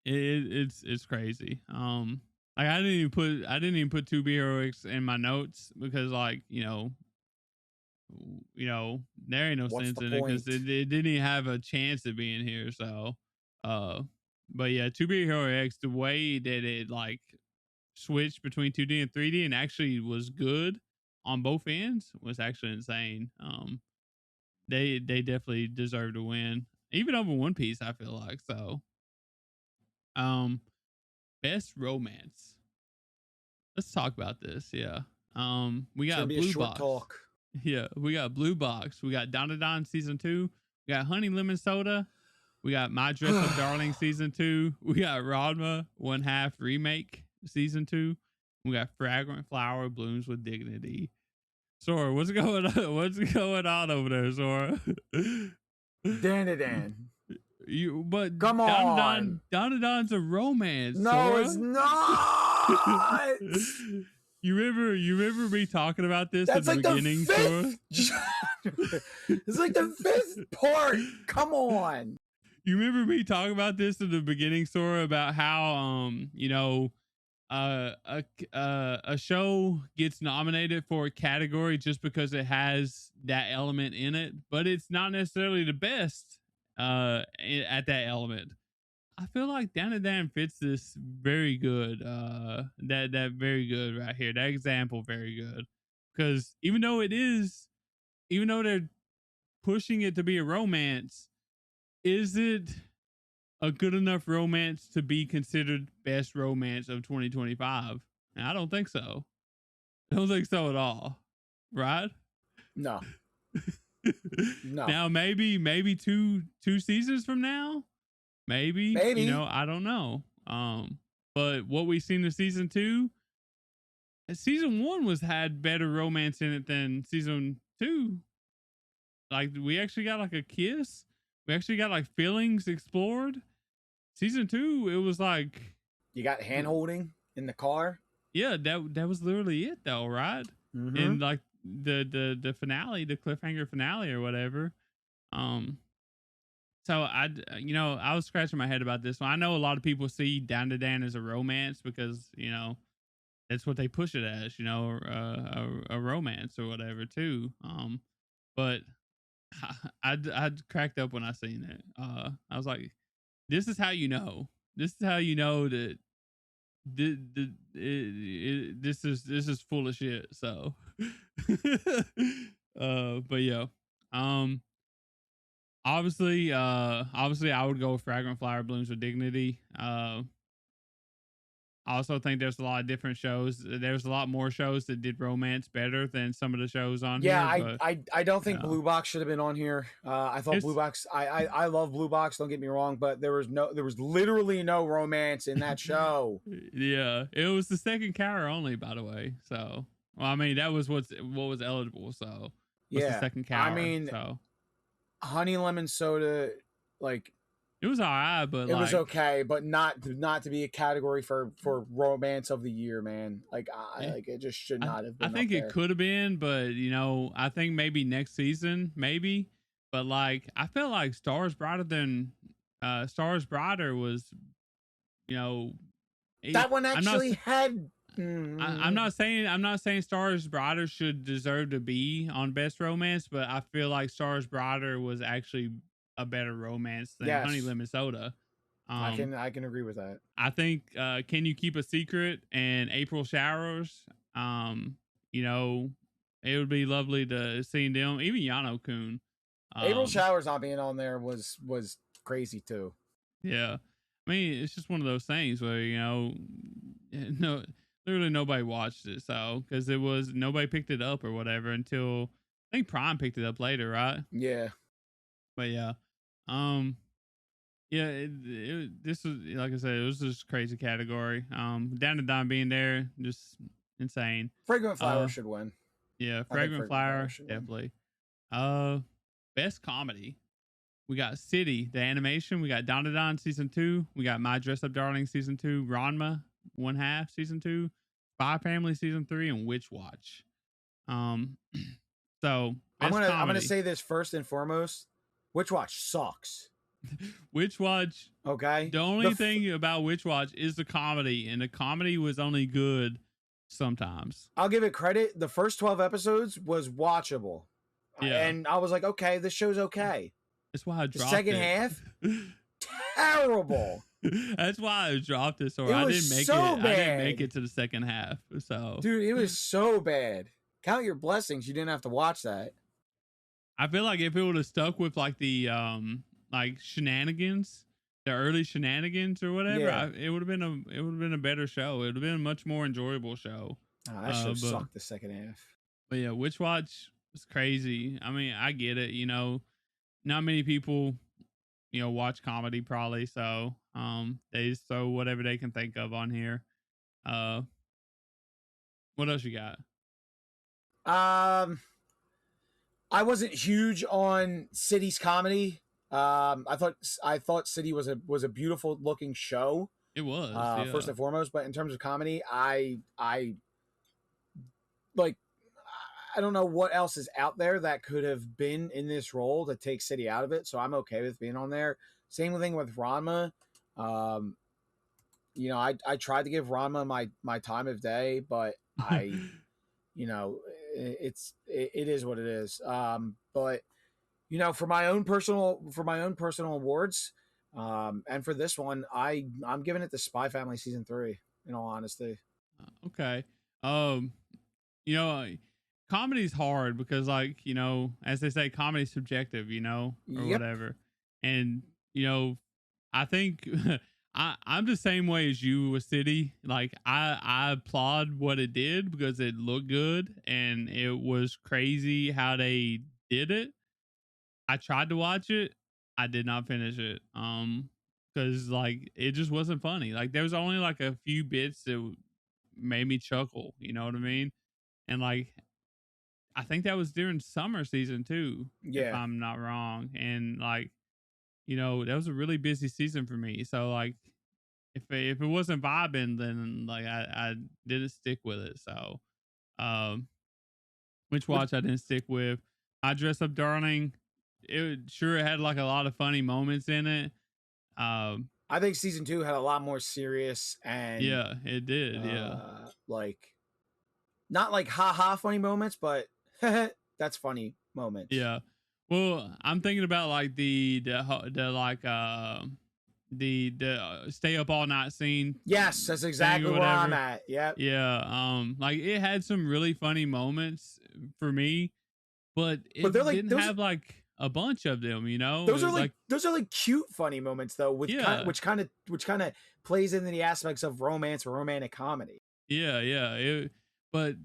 It's crazy. Like I didn't even put To Be Heroics in my notes because like there ain't no sense in it because it didn't even have a chance of being here. So, but yeah, To Be Hero X, the way that it like switched between 2D and 3D and actually was good on both ends was actually insane. They definitely deserve to win, even over One Piece. I feel like so. Best romance. Let's talk about this. Yeah. We got Blue Box. Talk. Yeah, we got Blue Box. We got Dandadan season 2. We got Honey Lemon Soda. We got My Dress Up Darling season 2. We got Ranma 1/2 remake season 2. We got Fragrant Flower Blooms with Dignity. Sora, what's going on? What's going on over there, Sora? Dan. But come on, Dandadan's a romance. No, Sora. It's not. You remember me talking about this at the beginning, Sora? It's like the 5th part. Come on. You remember me talking about this at the beginning, Sora, about how a show gets nominated for a category just because it has that element in it, but it's not necessarily the best at that element. I feel like Dan fits this very good. That very good right here. That example very good. Because even though they're pushing it to be a romance, is it a good enough romance to be considered best romance of 2025? I don't think so. I don't think so at all. Right? No. No. Now maybe two seasons from now. Maybe. I don't know. But what we've seen in season 2, season 1 had better romance in it than season 2. Like we actually got like a kiss. We actually got like feelings explored. Season 2, it was like you got hand holding in the car. Yeah, that was literally it though, right? Mm-hmm. And like the finale, the cliffhanger finale or whatever. So I was scratching my head about this one. I know a lot of people see Dan as a romance because that's what they push it as, a romance or whatever too. But I cracked up when I seen it. I was like, this is how you know. This is how you know that this is full of shit. So, but yeah, um, obviously, I would go with Fragrant Flower Blooms with Dignity. I also think there's a lot of different shows. There's a lot more shows that did romance better than some of the shows on Yeah, here. But I don't think Blue Box should have been on here. I thought Blue it's Box. I love Blue Box. Don't get me wrong, but there was literally no romance in that show. yeah, it was the second cower only, by the way. So, well, I mean, that was what was eligible. So, what's the Yeah, second I cower? mean, So Honey Lemon Soda, like it was alright, but it was like, okay, but not to be a category for romance of the year, man. Like like it just should not have I been. think up it there. could have been, but I think maybe next season, maybe. But like, I feel like Stars Brighter was, you know, That one I'm not. actually had. I'm not saying Stars Brighter should deserve to be on Best Romance, but I feel like Stars Brighter was actually a better romance than Honey Yes, Lemon Soda. I can agree with that. I think Can You Keep a Secret and April Showers. You know, it would be lovely to see them. Even Yano Kun. April Showers not being on there was crazy too. Yeah, I mean, it's just one of those things where no, literally nobody watched it, so because it was nobody picked it up or whatever until I think Prime picked it up later, right? Yeah. But yeah, um, yeah, this was like I said, it was just a crazy category. Down to Dime being there, just insane. Fragrant Flower should win. Yeah, Fragrant Flower definitely. Best comedy. We got City, the animation. We got Don to Don season 2. We got My Dress Up Darling season 2. Ranma 1/2 season 2. Spy Family season 3, and Witch Watch. So I'm gonna say this first and foremost. Witch Watch sucks. Witch Watch. Okay. The only thing about Witch Watch is the comedy, and the comedy was only good sometimes. I'll give it credit. The first 12 episodes was watchable. Yeah. And I was like, okay, this show's okay. That's why I dropped the second half, terrible. That's why I dropped it. So it I was didn't make so it. bad. I didn't make it to the second half. So, dude, it was so bad. Count your blessings. You didn't have to watch that. I feel like if it would have stuck with like the like shenanigans, the early shenanigans or whatever, Yeah. it would have been a better show. It would have been a much more enjoyable show. That show sucked the second half. But yeah, Witch Watch was crazy. I mean, I get it. Not many people, watch comedy probably. So they just throw whatever they can think of on here. What else you got? I wasn't huge on City's comedy. I thought City was a beautiful looking show. It was first and foremost, but in terms of comedy, I like. I don't know what else is out there that could have been in this role to take City out of it, so I'm okay with being on there. Same thing with Ranma. I tried to give Ranma my time of day, but it is what it is. But for my own personal awards, and for this one, I'm giving it to Spy Family season 3. In all honesty. Okay. Comedy's hard because, like, as they say, comedy's subjective, or whatever. And I think I'm the same way as you with City. Like, I applaud what it did because it looked good and it was crazy how they did it. I tried to watch it. I did not finish it. Because like it just wasn't funny. Like there was only like a few bits that made me chuckle. You know what I mean? And like I think that was during summer season 2, if I'm not wrong. And like, that was a really busy season for me. So like, if it wasn't vibing, then like I didn't stick with it. So, Witch Watch I didn't stick with. I Dress Up Darling. It had like a lot of funny moments in it. I think season 2 had a lot more serious and yeah, it did. Like not like ha funny moments, but that's funny moments. Yeah. Well, I'm thinking about like the like the stay up all night scene. Yes, that's exactly where I'm at. Yep. Yeah. Like it had some really funny moments for me, but it they're like didn't those. have like a bunch of them. You know, Those are like cute, funny moments though, with yeah, which kind of plays into the aspects of romance or romantic comedy. yeah. But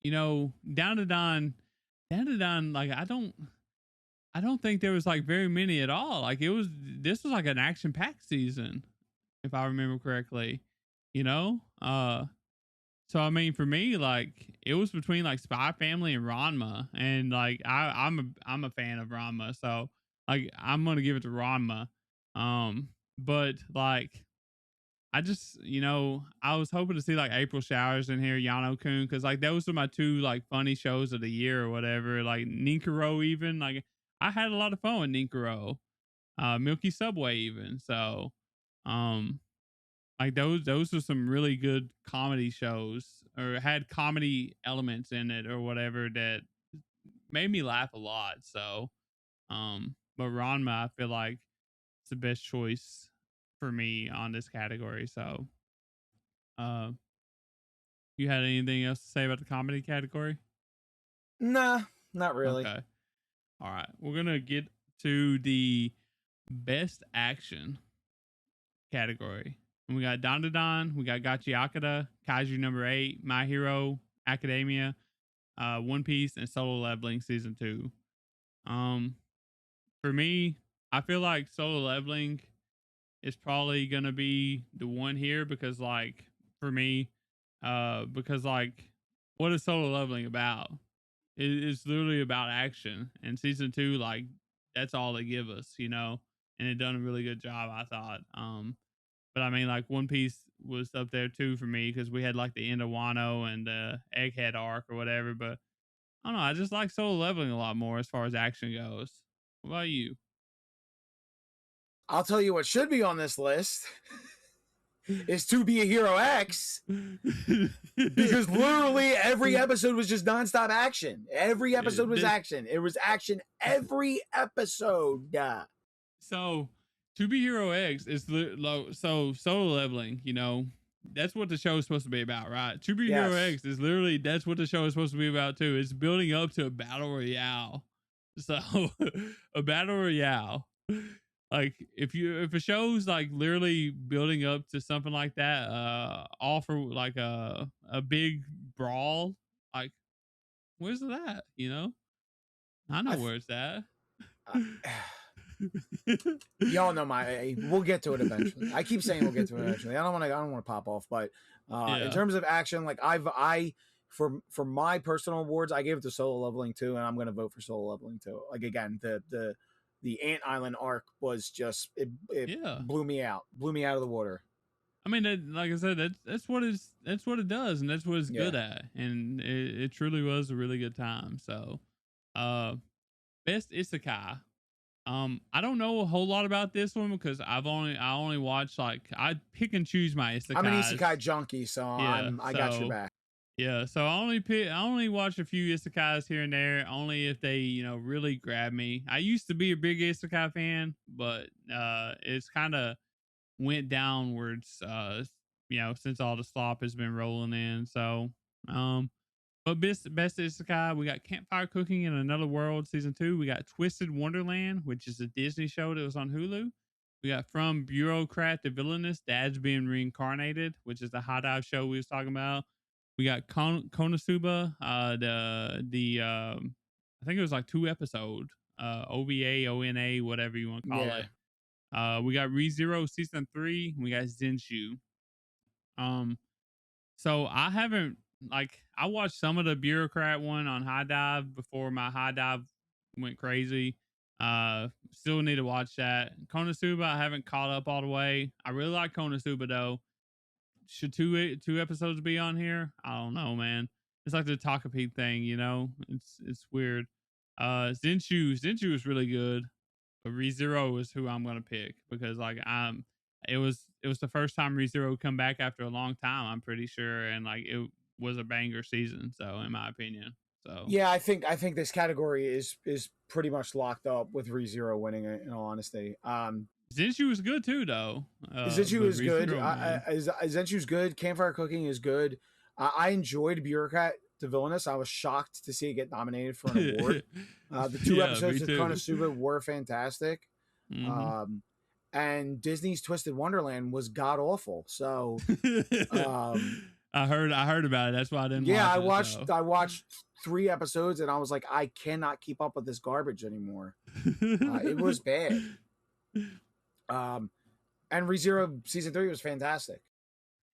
you know, down to Don. Like I don't think there was like very many at all. Like this was like an action packed season, if I remember correctly. You know, so I mean, for me, like it was between like Spy Family and Ranma, and like I'm a fan of Ranma, so like I'm gonna give it to Ranma. But like I just I was hoping to see like April Showers in here, Yano Kun, because like those are my two like funny shows of the year or whatever. Like Ninkuro, even like I had a lot of fun with Ninkuro, Milky Subway, even so. Um, like those are some really good comedy shows or had comedy elements in it or whatever that made me laugh a lot. So, but Ranma, I feel like it's the best choice for me on this category. So, uh, you had anything else to say about the comedy category? Nah, not really. Okay. All right. We're going to get to the best action category. And we got Dandadan, we got Gachiakata, Kaiju number 8, My Hero Academia, One Piece, and Solo Leveling season 2. Um, for me, I feel like Solo Leveling is probably gonna be the one here because, like, for me, because like, what is Solo Leveling about? It's literally about action, and season 2, like, that's all they give us, and it done a really good job, I thought. But I mean, like One Piece was up there too for me because we had like the end of Wano and the Egghead arc or whatever. But I don't know. I just like Solo Leveling a lot more as far as action goes. What about you? I'll tell you what should be on this list is To Be a Hero X, because literally every episode was just nonstop action. Every episode was action. It was action every episode. So, To Be Hero X is so Solo Leveling. That's what the show is supposed to be about, right? To Be Hero X is literally that's what the show is supposed to be about too. It's building up to a battle royale. So a battle royale. Like if a show's like literally building up to something like that, all for like a big brawl, like where's that? I know where it's at. Y'all know we'll get to it eventually. I keep saying we'll get to it eventually. I don't want to pop off, but in terms of action, like for my personal awards, I gave it to Solo Leveling too, and I'm going to vote for Solo Leveling too. Like again, the Ant Island arc was just it blew me out of the water. I mean, like I said, that's what it does, and that's what it's good at, and it truly was a really good time. So, best isekai. I don't know a whole lot about this one because I only watched like I pick and choose my isekais. I'm an isekai junkie, so I got your back. Yeah, so I only watch a few isekais here and there, only if they really grab me. I used to be a big isekai fan, but it's kind of went downwards since all the slop has been rolling in. So but best isekai, we got Campfire Cooking in Another World season 2. We got Twisted Wonderland, which is a Disney show that was on Hulu. We got From Bureaucrat to Villainous, Dad's Being Reincarnated, which is the high dive show we was talking about. We got Konosuba, I think it was like 2 episodes, OVA, ONA, whatever you want to call it. We got ReZero season 3. We got Zenshu. So I haven't I watched some of the Bureaucrat one on High Dive before my High Dive went crazy. Still need to watch that. Konosuba, I haven't caught up all the way. I really like Konosuba though. Should two episodes be on here? I don't know, man. It's like the Takapik thing, It's weird. Zenshu is really good, but ReZero is who I'm gonna pick because it was the first time ReZero come back after a long time, I'm pretty sure, and like it was a banger season. So in my opinion, yeah, I think this category is pretty much locked up with ReZero winning it. In all honesty, Zenshu was good too, though. Zenshu But is good. ReZero, man. Zenshu's good. Campfire Cooking is good. I enjoyed Bureaucrat to Villainous. I was shocked to see it get nominated for an award. The two Yeah, episodes me with too. Konosuba were fantastic. Mm-hmm. And Disney's Twisted Wonderland was god awful. So I heard about it. That's why I didn't yeah, watch it. I watched 3 episodes and I was like, I cannot keep up with this garbage anymore. It was bad. And ReZero season 3 was fantastic.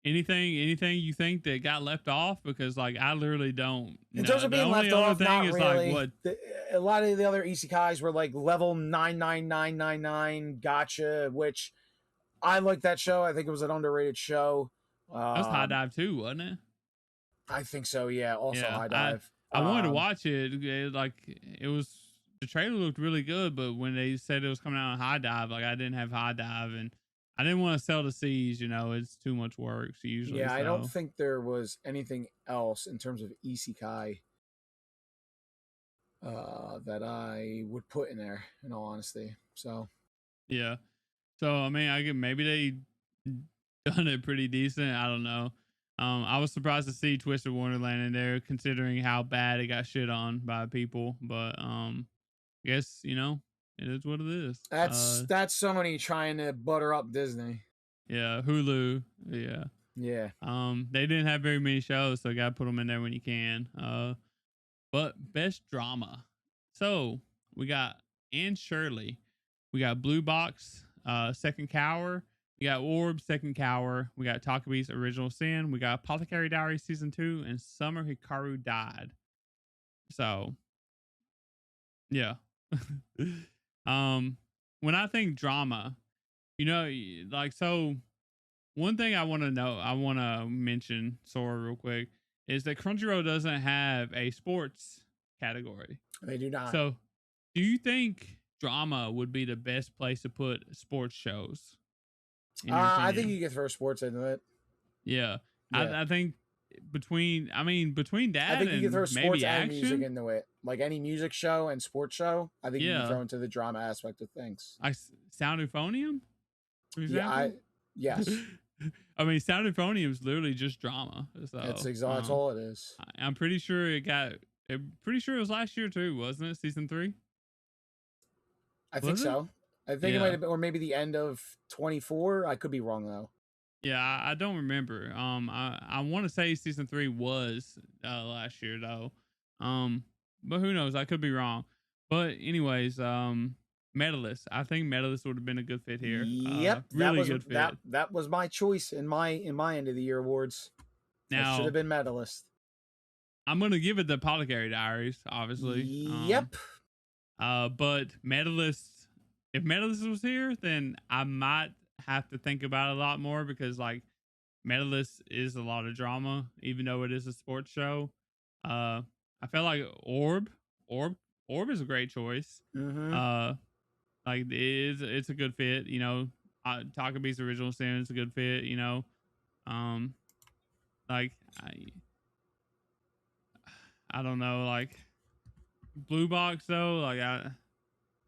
Anything you think that got left off? Because like I literally don't. In terms of being left off, not really. Like, what? A lot of the other isekais were like level 99999 gotcha, which I like that show. I think it was an underrated show. That was High Dive too, wasn't it? I think so. Yeah. Also High Dive. I wanted to watch it. It was, the trailer looked really good, but when they said it was coming out on High Dive, like I didn't have High Dive, and I didn't want to sell the seas. You know, it's too much work usually. Yeah, so. I don't think there was anything else in terms of isekai that I would put in there, in all honesty. So yeah. So I mean, I get maybe they done it pretty decent. I don't know. I was surprised to see Twisted Wonderland in there, considering how bad it got shit on by people. But I guess it is what it is. That's Sony trying to butter up Disney. Yeah, Hulu. Yeah. Yeah. They didn't have very many shows, so you gotta put them in there when you can. But best drama. So we got Anne Shirley, we got Blue Box, Second Cower. We got Orb, Second Cower. We got Takabi's Original Sin. We got Apothecary Diary Season 2. And Summer Hikaru Died. So, yeah. When I think drama, so one thing I want to mention, Sora, real quick, is that Crunchyroll doesn't have a sports category. They do not. So, do you think drama would be the best place to put sports shows? I think you can throw sports into it. Yeah. I think between that, I think you can throw sports and music into it. Like any music show and sports show, I think you can throw into the drama aspect of things. Sound Euphonium? Yeah, yes. I mean, Sound Euphonium is literally just drama. So that's all it is. I'm pretty sure it was last year too, wasn't it? Season 3? I think so. I think it might have been, or maybe the end of 24. I could be wrong though. Yeah, I don't remember. I want to say season 3 was last year though. But who knows? I could be wrong. But anyways, Medalist. I think Medalist would have been a good fit here. Yep, really good fit. That was my choice in my end of the year awards. Now it should have been Medalist. I'm gonna give it the Apothecary Diaries, obviously. Yep. But Medalist. If Medalist was here, then I might have to think about it a lot more, because like Medalist is a lot of drama, even though it is a sports show. I felt like Orb is a great choice. Mm-hmm. Like it's a good fit. Takabi's Original Sin is a good fit. Like I don't know, like Blue Box though. Like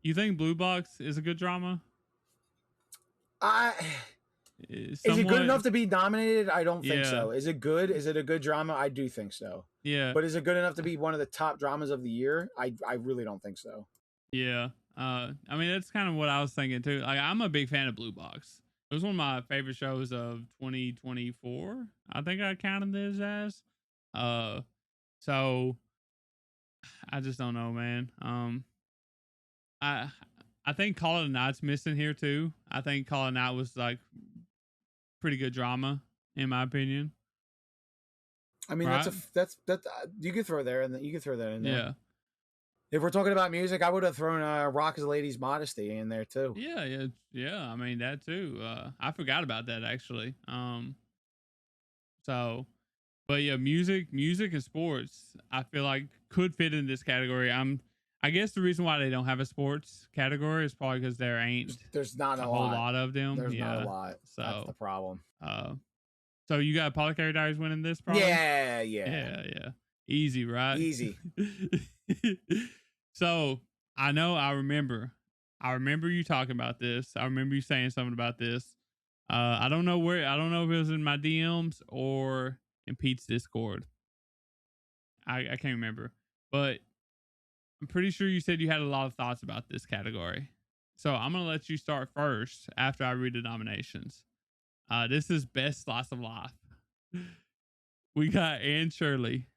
you think Blue Box is a good drama? Is it good enough to be nominated? I don't think so. Is it good? Is it a good drama? I do think so. Yeah. But is it good enough to be one of the top dramas of the year? I really don't think so. Yeah. I mean, that's kind of what I was thinking too. Like, I'm a big fan of Blue Box. It was one of my favorite shows of 2024. I think I counted this as. So I just don't know, man. I think Call of the Night's missing here too. I think Call of the Night was like pretty good drama, in my opinion. I mean, right? that's you could throw there, and you could throw that in there. Yeah. If we're talking about music, I would have thrown "Rock Is a Lady's Modesty" in there too. Yeah. I mean that too. I forgot about that actually. But yeah, music and sports, I feel like could fit in this category. I guess the reason why they don't have a sports category is probably because there's not a whole lot of them. There's not a lot. So that's the problem. So you got Apothecary Diaries winning this, probably? Yeah. Easy, right? Easy. So I remember I remember you talking about this. I remember you saying something about this. I don't know where. I don't know if it was in my DMs or in Pete's Discord. I can't remember, but I'm pretty sure you said you had a lot of thoughts about this category. So I'm gonna let you start first after I read the nominations. This is best slice of life. We got Anne Shirley,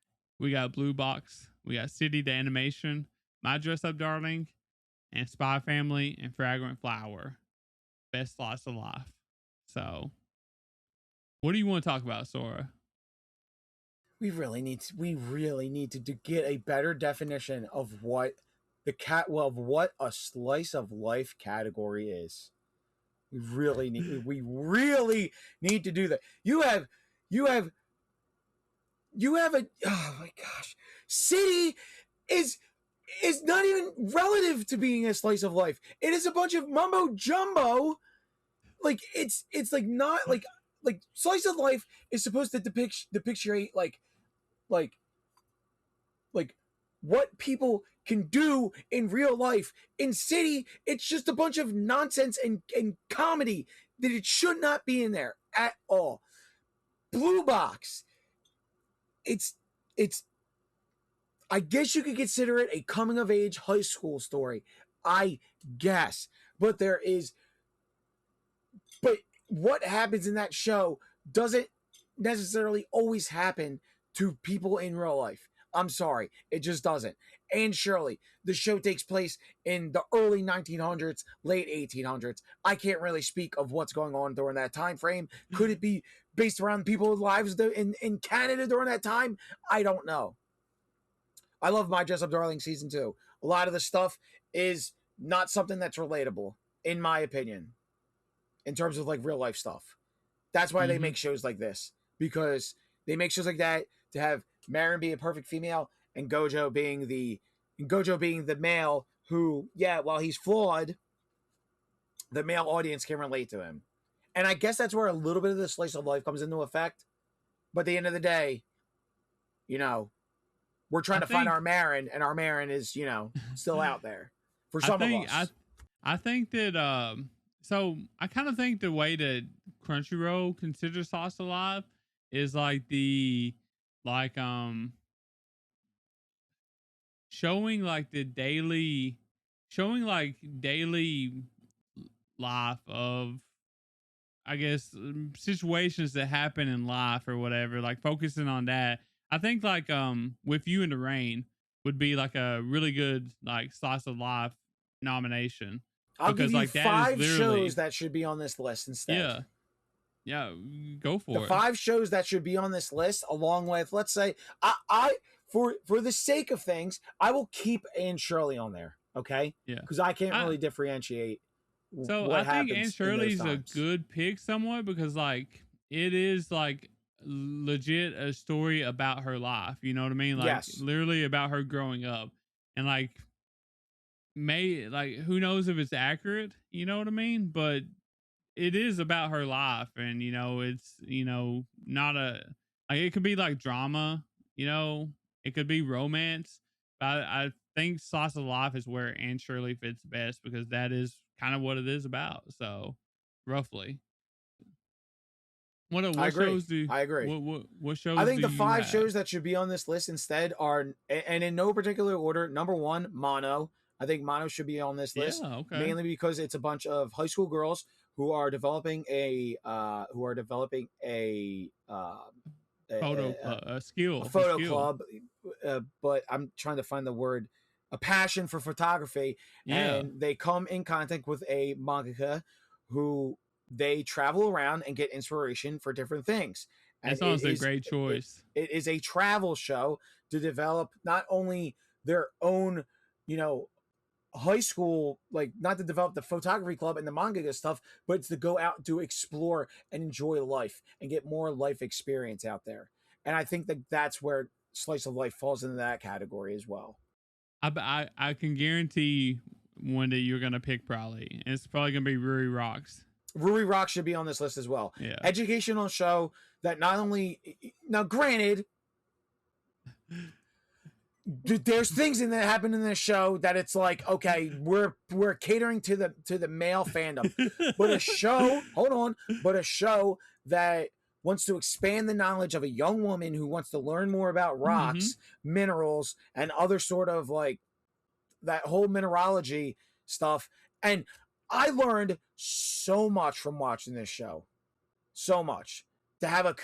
we got Blue Box, we got City the Animation, My Dress Up Darling, and Spy Family and Fragrant Flower. Best slice of life. So, what do you want to talk about, Sora? We really need to get a better definition of what of what a slice of life category is. We really need to do that. You have a, oh my gosh. City is not even relative to being a slice of life. It is a bunch of mumbo jumbo. Like it's like not like slice of life is supposed to depict like what people can do in real life. In City, it's just a bunch of nonsense and comedy that it should not be in there at all. Blue Box, it's I guess you could consider it a coming of age high school story. I guess. But what happens in that show doesn't necessarily always happen to people in real life. I'm sorry, it just doesn't. And Shirley, the show takes place in the early 1900s, late 1800s. I can't really speak of what's going on during that time frame. Could it be based around people's lives in Canada during that time? I don't know. I love My Dress Up Darling season 2. A lot of the stuff is not something that's relatable, in my opinion, in terms of like real life stuff. That's why they make shows like this, because they make shows like that to have Marin be a perfect female and Gojo being the male who, yeah, while he's flawed, the male audience can relate to him. And I guess that's where a little bit of the slice of life comes into effect. But at the end of the day, we're trying to find our Marin, and our Marin is, still out there for some of us. I think that so I kind of think the way that Crunchyroll considers Slice of Life is like showing daily life of, I guess, situations that happen in life or whatever, like focusing on that. I think like With You in the Rain would be like a really good like slice of life nomination. I'll give you 5 shows that should be on this list instead. Yeah, go for it. The 5 shows that should be on this list, along with, let's say, I for the sake of things, I will keep Anne Shirley on there. Okay, yeah, because I can't really differentiate. So I think Anne Shirley's a good pick somewhat, because like it is like legit a story about her life. You know what I mean? Like literally about her growing up, and like who knows if it's accurate, you know what I mean? But it is about her life, and it's not it could be like drama, it could be romance, but I think Slice of Life is where Anne Shirley fits best, because that is kind of what it is about. So roughly, what shows do I agree? What shows? I think the 5 shows that should be on this list instead are, and in no particular order. Number 1, Mono. I think Mono should be on this list, mainly because it's a bunch of high school girls who are developing a photo club. But I'm trying to find the word, a passion for photography. And they come in contact with a mangaka who they travel around and get inspiration for different things. And that sounds a great choice. It is a travel show to develop not only their own, high school, like not to develop the photography club and the manga stuff, but it's to go out to explore and enjoy life and get more life experience out there. And I think that that's where Slice of Life falls into that category as well. I can guarantee one that you're gonna pick probably, and it's probably gonna be Ruri Rocks. Ruri Rocks should be on this list as well. Yeah, educational show that not only, now granted, there's things in that happen in this show that it's like, okay, we're catering to the male fandom, but a show, but a show that wants to expand the knowledge of a young woman who wants to learn more about rocks, minerals, and other sort of like that whole mineralogy stuff. And I learned so much from watching this show. So much. To have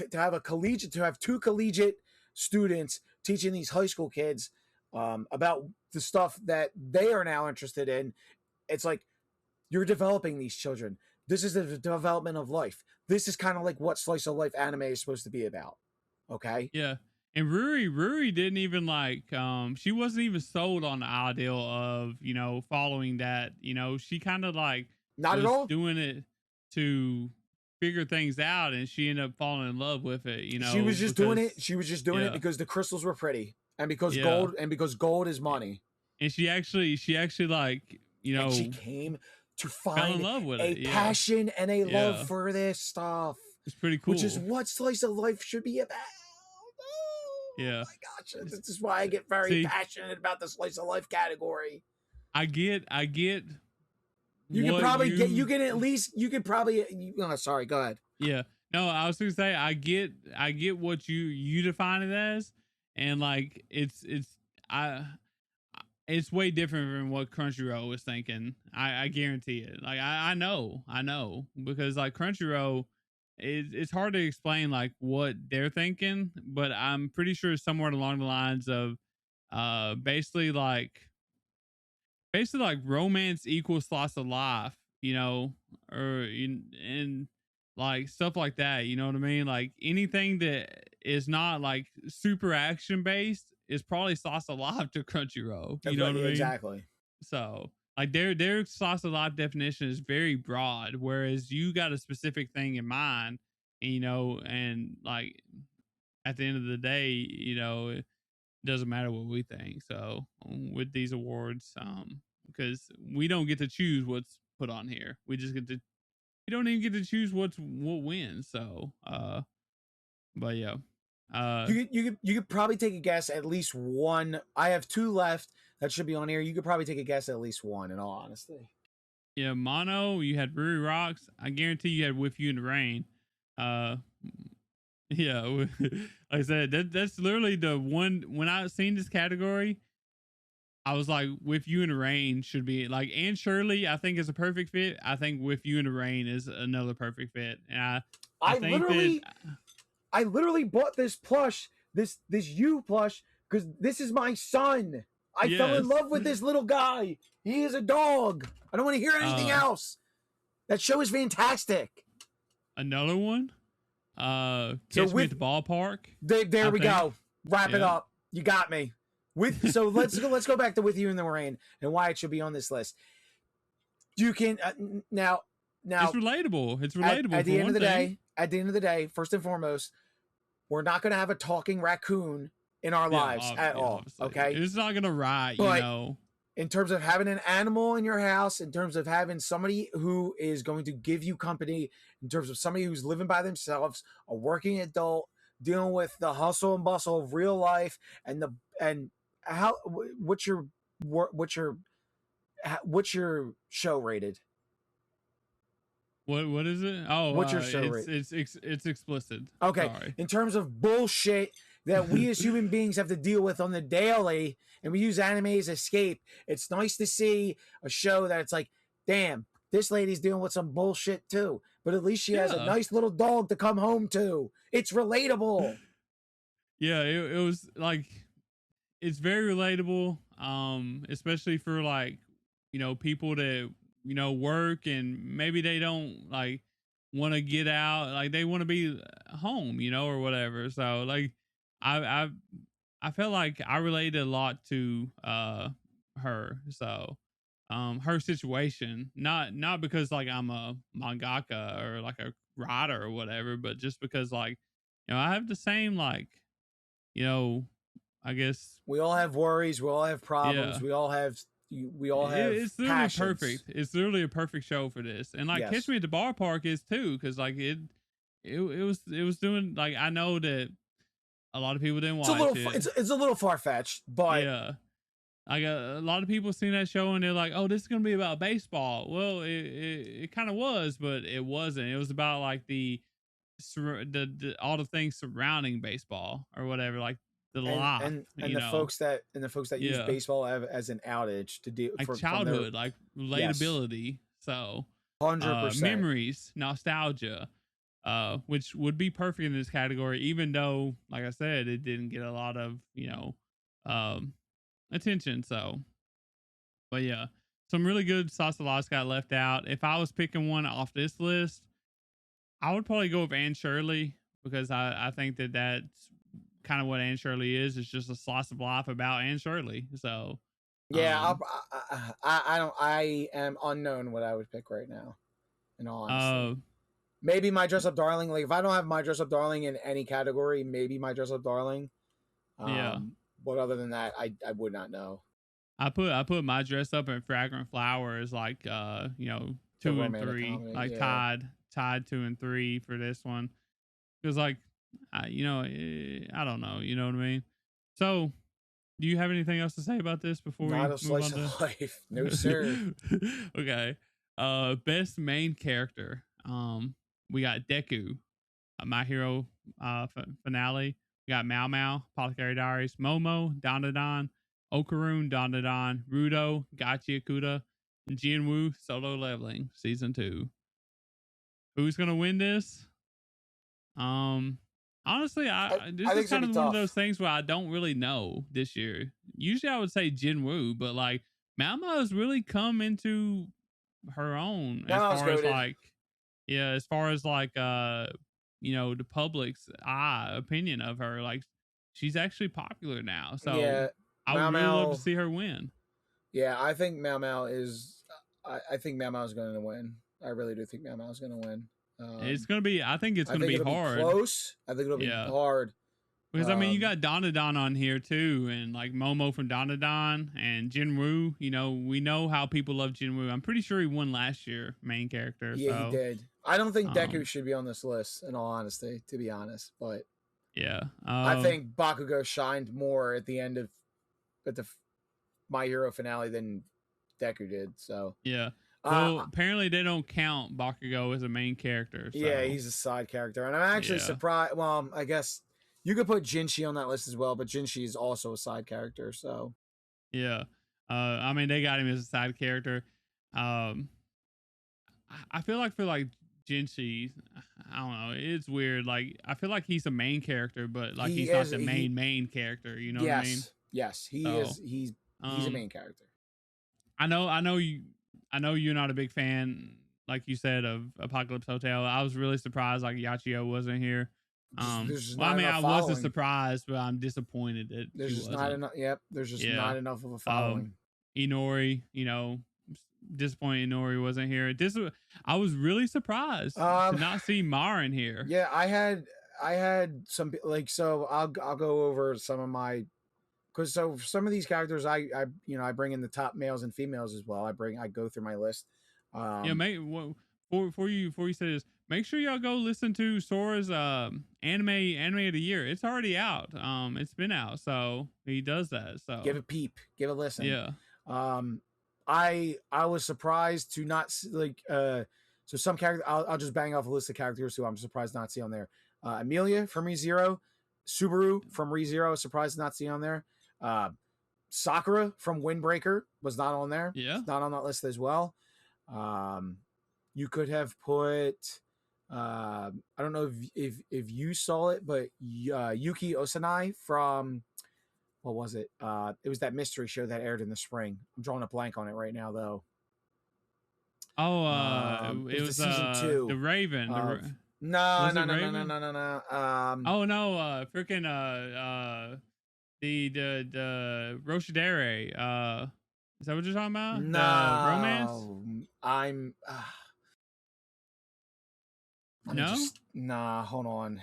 two collegiate students teaching these high school kids about the stuff that they are now interested in. It's like, you're developing these children. This is the development of life. This is kind of like what slice of life anime is supposed to be about. Okay. Yeah. And Ruri didn't even like, she wasn't even sold on the ideal of, following that, she kind of like not at all doing it to figure things out, and she ended up falling in love with it. She was just doing it. She was just doing it because the crystals were pretty, and because gold is money. And she actually like, and she came to find fell in love with a passion and a love for this stuff. It's pretty cool. Which is what slice of life should be about. Yeah. Oh my gosh. This is why I get very passionate about the slice of life category. I get. You can probably sorry, go ahead. Yeah. No, I was gonna say I get what you define it as, and like it's way different from what Crunchyroll was thinking. I guarantee it. Like I know because like Crunchyroll, it's hard to explain like what they're thinking, but I'm pretty sure it's somewhere along the lines of basically like romance equals slice of life, and like stuff like that. You know what I mean? Like anything that is not like super action based is probably slice of life to Crunchyroll. You know what I mean? Exactly. So like their slice of life definition is very broad, whereas you got a specific thing in mind, and like at the end of the day, it doesn't matter what we think. So with these awards, because we don't get to choose what's put on here, we don't even get to choose what wins. So but yeah, you could probably take a guess at least one. I have two left that should be on here. You could probably take a guess at least one, in all honesty. Yeah, Mono, you had Ruri Rocks. I guarantee you had With You in the Rain. Yeah, like I said, that's literally the one. When I seen this category, I was like, With You in the Rain should be like, and Shirley, I think is a perfect fit. I think With You in the Rain is another perfect fit. And I literally bought this plush, this you plush, because this is my son. I fell in love with this little guy. He is a dog. I don't want to hear anything else. That show is fantastic. Another one? Catch Me at the Ballpark. There we go. Wrap it up. You got me. So let's go back to With You in the Rain and why it should be on this list. You can now it's relatable. It's relatable. At the end of the day, first and foremost, we're not going to have a talking raccoon in our lives at all. Obviously. Okay, it's not going to ride. In terms of having an animal in your house, in terms of having somebody who is going to give you company, in terms of somebody who's living by themselves, a working adult, dealing with the hustle and bustle of real life, what's your show rated? What is it? Oh, what's your show rated? It's explicit. Okay, sorry. In terms of bullshit that we as human beings have to deal with on the daily, and we use anime as escape. It's nice to see a show that it's like, damn, this lady's dealing with some bullshit too, but at least she has a nice little dog to come home to. It's relatable. Yeah, it was like, it's very relatable, especially for like, people that, work and maybe they don't like want to get out, like they want to be home, or whatever. So like, I felt like I related a lot to her. So her situation, not because like I'm a mangaka or like a writer or whatever, but just because like, I have the same like, I guess we all have worries, we all have problems, we all have it's literally passions. Perfect. It's literally a perfect show for this. And like Catch Me at the Ballpark is too, because like it was doing, like, I know that a lot of people didn't watch it's a little far fetched, but yeah. Like a lot of people seen that show and they're like, "Oh, this is gonna be about baseball." Well, it kind of was, but it wasn't. It was about like the all the things surrounding baseball or whatever, like the life, and the folks that use Yeah, baseball as an outage to do like from their childhood, like relatability. So, 100%. memories, nostalgia, which would be perfect in this category, even though, like I said, it didn't get a lot of um attention. So, but yeah, some really good salsa lots got left out. If I was picking one off this list, I would probably go with Anne Shirley because I think that's kind of what Anne Shirley is. It's just a slice of life about Anne Shirley. So Yeah, um, I am unknown what I would pick right now. In all honesty, uh, maybe My Dress Up Darling. Like if I don't have My Dress Up Darling in any category, maybe My Dress Up Darling. yeah, But other than that, I would not know. I put My Dress Up and Fragrant Flower as like The 2 and romantic 3, comedy, like yeah. tied 2 and 3 for this one because like I don't know, you know what I mean. So, do you have anything else to say about this before we Not a move slice on of life, no sir. Okay. Best main character. We got Deku, My Hero finale. We got Mao Mao, Apothecary Diaries, Momo, Dandadan, Okarun, Dandadan, Rudo, Gachi Akuda, and Jinwoo Solo Leveling Season 2. Who's gonna win this? Honestly, this I think is it's gonna kind be of one of tough. those things where I don't really know this year. Usually I would say Jinwoo, but like Mao Mao has really come into her own Now as I was far as goaded. like the public's opinion of her. Like she's actually popular now. So Yeah, I would Mao really love to Mao. see her win. Yeah, I think Mao Mao is. I think Mao Mao is going to win. I really do think Mao Mao is going to win. I think it's I gonna think be it'll be hard. close. I think it'll be Yeah. hard. Because I mean, you got Dandadan on here too, and like Momo from Dandadan and Jinwoo. We know how people love Jinwoo. I'm pretty sure he won last year, main character. Yeah, he So did. I don't think Deku um, should be on this list, in all honesty, to be honest. But yeah, I think Bakugo shined more at the My Hero finale than Deku did. So yeah. Well, apparently they don't count Bakugo as a main character. So yeah, he's a side character, and I'm actually surprised. Well, I guess you could put Jinshi on that list as well, but Jinshi is also a side character. So yeah. I mean, they got him as a side character. Um, I feel like for like Jinshi, I don't know. It's weird. Like I feel like he's a main character, but like he's not the main character. You know what I mean? Yes, he is. He's a main character. I know you're not a big fan, like you said, of Apocalypse Hotel. I was really surprised like Yachio wasn't here. I wasn't surprised, but I'm disappointed that there's she just wasn't. not enough. Yep, there's just not enough of a following. Inori, disappointed Inori wasn't here. I was really surprised to not see Marin here. Yeah, I had some like so. I'll go over some of my because so some of these characters I bring in the top males and females as well. I go through my list. Before you say this, make sure y'all go listen to Sora's anime of the year. It's already out. It's been out, so he does that. So give a peep, give a listen. Yeah. I was surprised to not like so some character. I'll just bang off a list of characters who I'm surprised not to see on there. Amelia from ReZero, Subaru from ReZero, surprised not to see on there. Sakura from Windbreaker was not on there. Yeah, it's not on that list as well. You could have put I don't know if you saw it, but Yuki Osanai from what was it? It was that mystery show that aired in the spring. I'm drawing a blank on it right now though. It was season 2. The Raven. No. Oh no, freaking the Roshidere. Is that what you're talking about? No, the romance. Nah, hold on.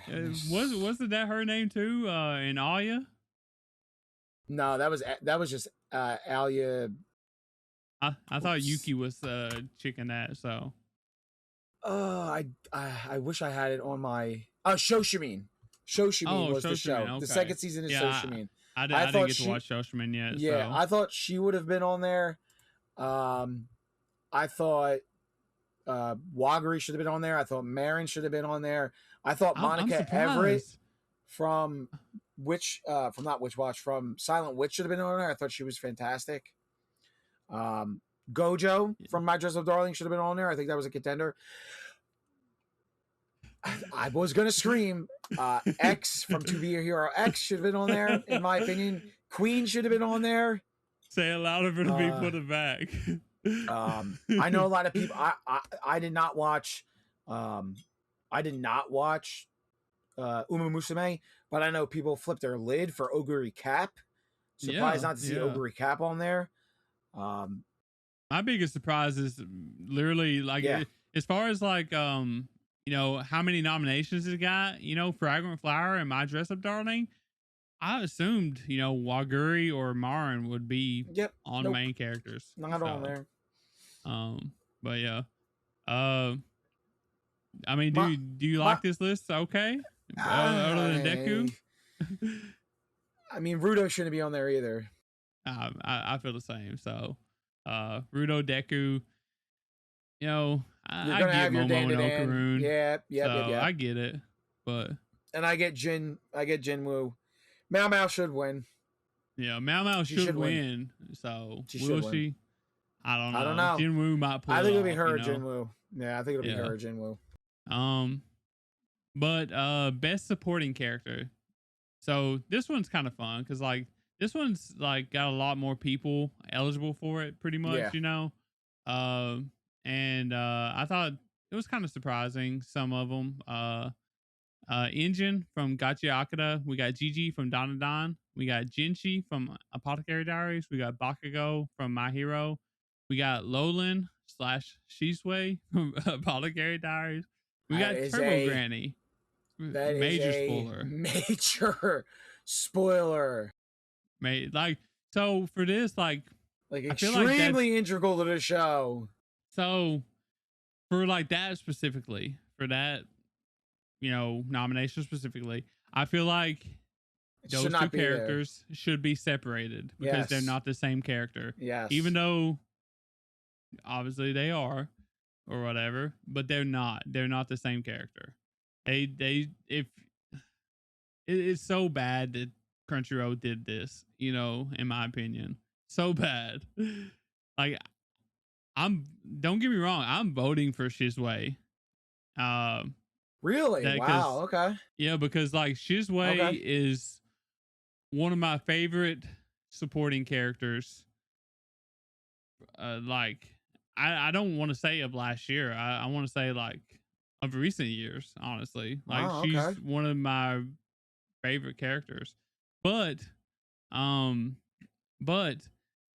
Wasn't that her name too? In Aya? No, that was just Alia. I thought Yuki was chick in that. So. I wish I had it on my Shoshimin. Shoshimin Oh, was the show. Shoshimin. The Okay. second season is Yeah, Shoshimin. I I didn't thought get to she, watch Shoshimin yet. yeah, So I thought she would have been on there. I thought Wagari should have been on there. I thought Marin should have been on there. I thought I'm Monica Everett surprised. from from not Witch Watch, from Silent Witch should have been on there. I thought she was fantastic. Gojo from My Dress Up Darling should have been on there. I think that was a contender. I was gonna scream. X from To Be a Hero X should have been on there, in my opinion. Queen should have been on there. Say it louder for the people in the back. I know a lot of people. I did not watch. I did not watch Uma Musume, but I know people flip their lid for Oguri Cap. Surprised not to see Oguri Cap on there. My biggest surprise is literally like as far as like you know how many nominations it got. You know, Fragrant Flower and My Dress Up Darling. I assumed you know Waguri or Marin would be on main characters. Not on there. But yeah. I mean, do you like this list? Okay. Other than Deku. I mean, Rudo shouldn't be on there either. I feel the same. So, Rudo, Deku. You know, I get Momo and Okarun. Yeah. I get it, but I get Jinwoo. Mao Mao should win. Yeah, Mao should win. So will she? I don't know. I don't know. Jinwoo might pull. I think it'll be her or Jinwoo. Yeah, I think it'll be her or Jinwoo. But best supporting character. So this one's kind of fun because like this one's like got a lot more people eligible for it, pretty much. You know, and I thought it was kind of surprising. Some of them. Engine from Gachi Akata. We got Gigi from Dandadan. We got Jinchi from Apothecary Diaries. We got Bakugo from My Hero. We got Lowland / Shisui from Apothecary Diaries. We got Turbo Granny. That major is spoiler. Major spoiler. Like so for this, like extremely integral to the show. So for like that specifically, for that, you know, nomination specifically, I feel like those two characters should be separated because they're not the same character. Yes. Even though obviously they are or whatever, but they're not. They're not the same character. If it's so bad that Crunchyroll did this, you know, in my opinion. So bad. Like don't get me wrong, I'm voting for Shisui. Really? Wow. Okay. Yeah, because like Shisui is one of my favorite supporting characters. Like I don't want to say of last year. I want to say like of recent years, honestly. Like she's one of my favorite characters. But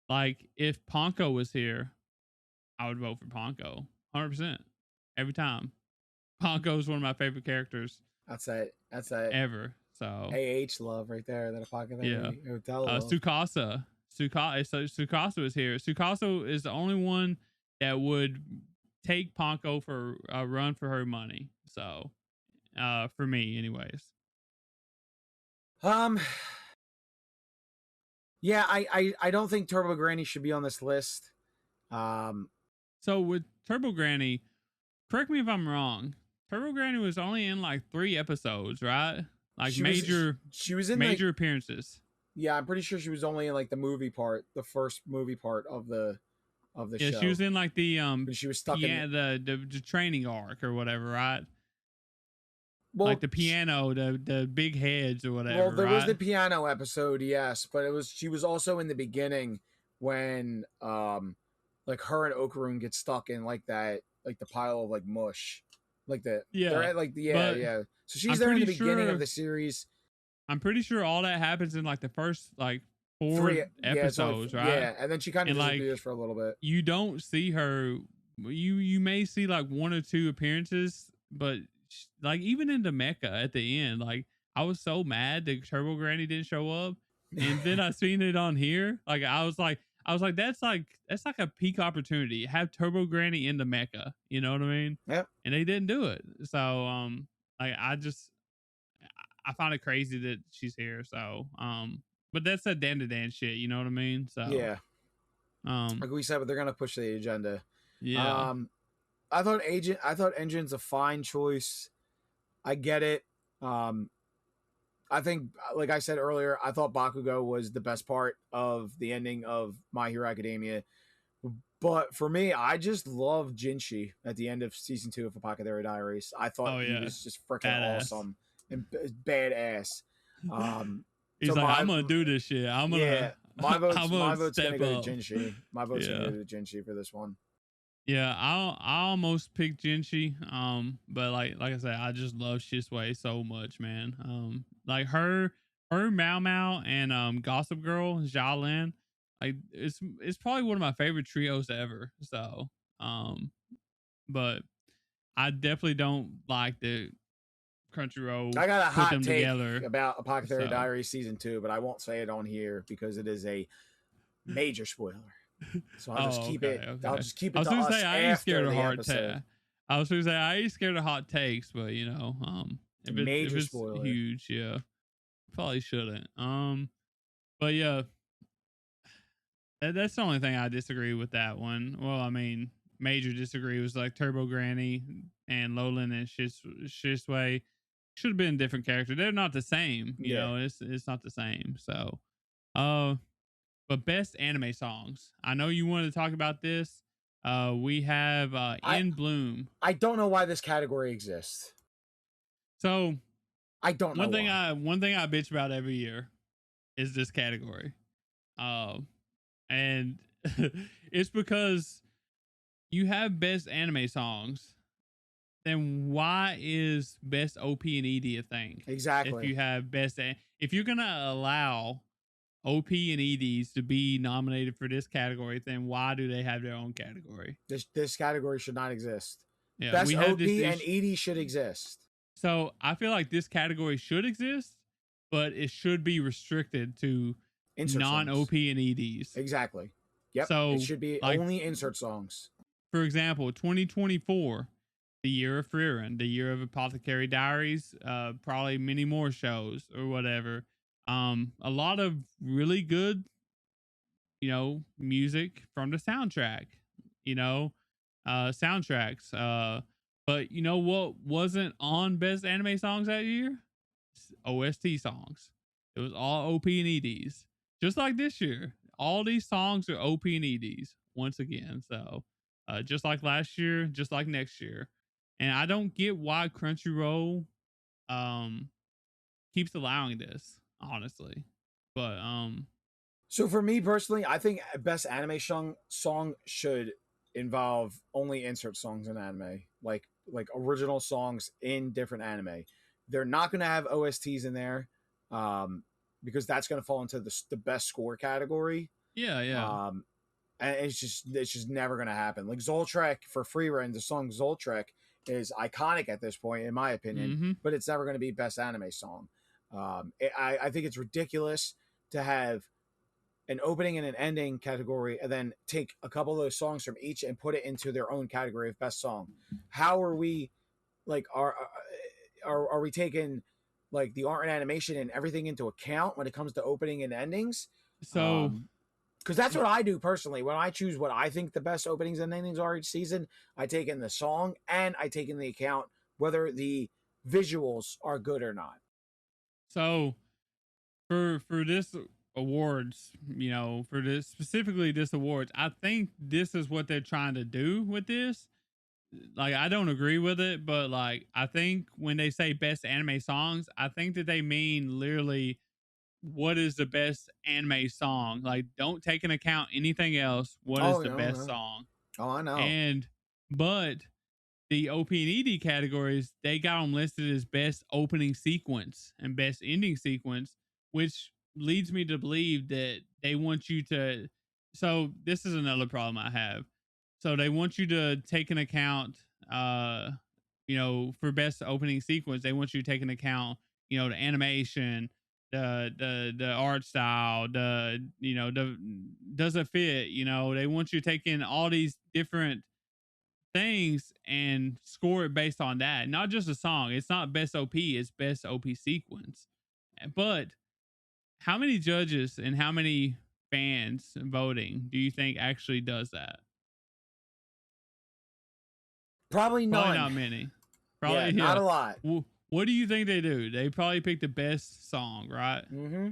like if Ponko was here, I would vote for Ponko 100% every time. Ponko is one of my favorite characters. That's it. Ever. So AH love right there. That Ponko. Yeah. Tsukasa. Tsukasa is here. Tsukasa is the only one that would take Ponko for a run for her money. So, for me, anyways. Yeah, I don't think Turbo Granny should be on this list. So with Turbo Granny, correct me if I'm wrong. Turbo Granny was only in like 3 episodes, right? Like she was in major appearances. Yeah, I'm pretty sure she was only in like the movie part, the first movie part of the show. Yeah, she was in like the she was stuck in the training arc or whatever, right? Well, like the piano, the big heads or whatever. Well, there was the piano episode, yes, but she was also in the beginning when like her and Okarun get stuck in like that, like the pile of like mush. Like the they're at like yeah. So she's there in the beginning of the series. I'm pretty sure all that happens in like the first like 4 episodes, right? Yeah, and then she kind of disappears for a little bit. You don't see her. You may see like 1 or 2 appearances, but like even in the mecha at the end, like I was so mad that Turbo Granny didn't show up, and then I seen it on here. Like I was like that's like a peak opportunity. Have Turbo Granny in the mecha, you know what I mean? Yep. And they didn't do it. So like I I find it crazy that she's here. So, but that's a Dan to Dan shit. You know what I mean? So, Yeah, um, like we said, but they're gonna push the agenda. yeah. Um, I thought Engine's a fine choice. I get it. Um, I think, like I said earlier, I thought Bakugo was the best part of the ending of My Hero Academia. But for me, I just love Jinshi at the end of season 2 of Apothecary Diaries. I thought Oh he yeah. was just freaking Badass. awesome and badass. He's So like, I'm gonna do this shit. I'm yeah, gonna, I'm my gonna vote's gonna step go up. to Jinshi. My vote's gonna Yeah. go to Jinshi for this one. Yeah, I almost picked Jinshi, but like I said, I just love Shisui so much, man. Like her Mao Mao and Gossip Girl Xiaolin, like it's probably one of my favorite trios ever. So, but I definitely don't like the Crunchyroll I got a put hot them take together. about Apothecary So, Diaries season 2, but I won't say it on here because it is a major spoiler. So I'll just oh keep okay, it. I'll okay. just keep I it was to gonna us say I ain't scared after of the hard episode. I was gonna say I ain't scared of hot takes, but if Major it's spoiler. huge, yeah, probably shouldn't. But yeah, that's the only thing I disagree with that one. Well, I mean, major disagree was like Turbo Granny and Lolan and Shisui should have been different characters. They're not the same, you Yeah. know. It's not the same. So, uh, but best anime songs. I know you wanted to talk about this. We have In Bloom. I don't know why this category exists. So I don't know why. one thing I bitch about every year is this category. And it's because you have best anime songs. Then why is best OP and ED a thing? If Exactly. you have if you're gonna allow OP and EDs to be nominated for this category, then why do they have their own category? This category should not exist. Yeah, Best we had OP this and ED should exist. So I feel like this category should exist, but it should be restricted to non OP and EDs. Exactly. Yep. So it should be like only insert songs. For example, 2024, the year of Frieren, the year of Apothecary Diaries, probably many more shows or whatever. A lot of really good, music from the soundtrack, soundtracks. But you know what wasn't on best anime songs that year? OST songs. It was all OP and EDs. Just like this year. All these songs are OP and EDs once again. So just like last year, just like next year. And I don't get why Crunchyroll keeps allowing this, honestly. But So for me personally, I think best anime song should involve only insert songs in anime, like original songs in different anime. They're not going to have OSTs in there, because that's going to fall into the best score category. yeah. And it's just never going to happen. Like Zoltrek for Freerun, the song Zoltrek is iconic at this point, in my opinion, but it's never going to be best anime song. I think it's ridiculous to have an opening and an ending category and then take a couple of those songs from each and put it into their own category of best song. How are we like are we taking like the art and animation and everything into account when it comes to opening and endings? So because that's what I do personally. When I choose what I think the best openings and endings are each season, I take in the song and I take in the account whether the visuals are good or not. So for this awards, for this specifically this awards, I think this is what they're trying to do with this. Like I don't agree with it, but like I think when they say best anime songs, I think that they mean literally what is the best anime song. Like don't take into account anything else. What is the best song? Oh, I know. But the OP and ED categories, they got them listed as best opening sequence and best ending sequence, which leads me to believe that they want you to. So this is another problem I have. So they want you to take into account, for best opening sequence, they want you to take into account, the animation, the art style, does it fit? They want you to take in all these different things and score it based on that. Not just a song. It's not best OP, it's best OP sequence. But how many judges and how many fans voting do you think actually does that? Probably Probably none. not many. Yeah, Probably not a lot. What do you think they do? They probably pick the best song, right? Mm-hmm.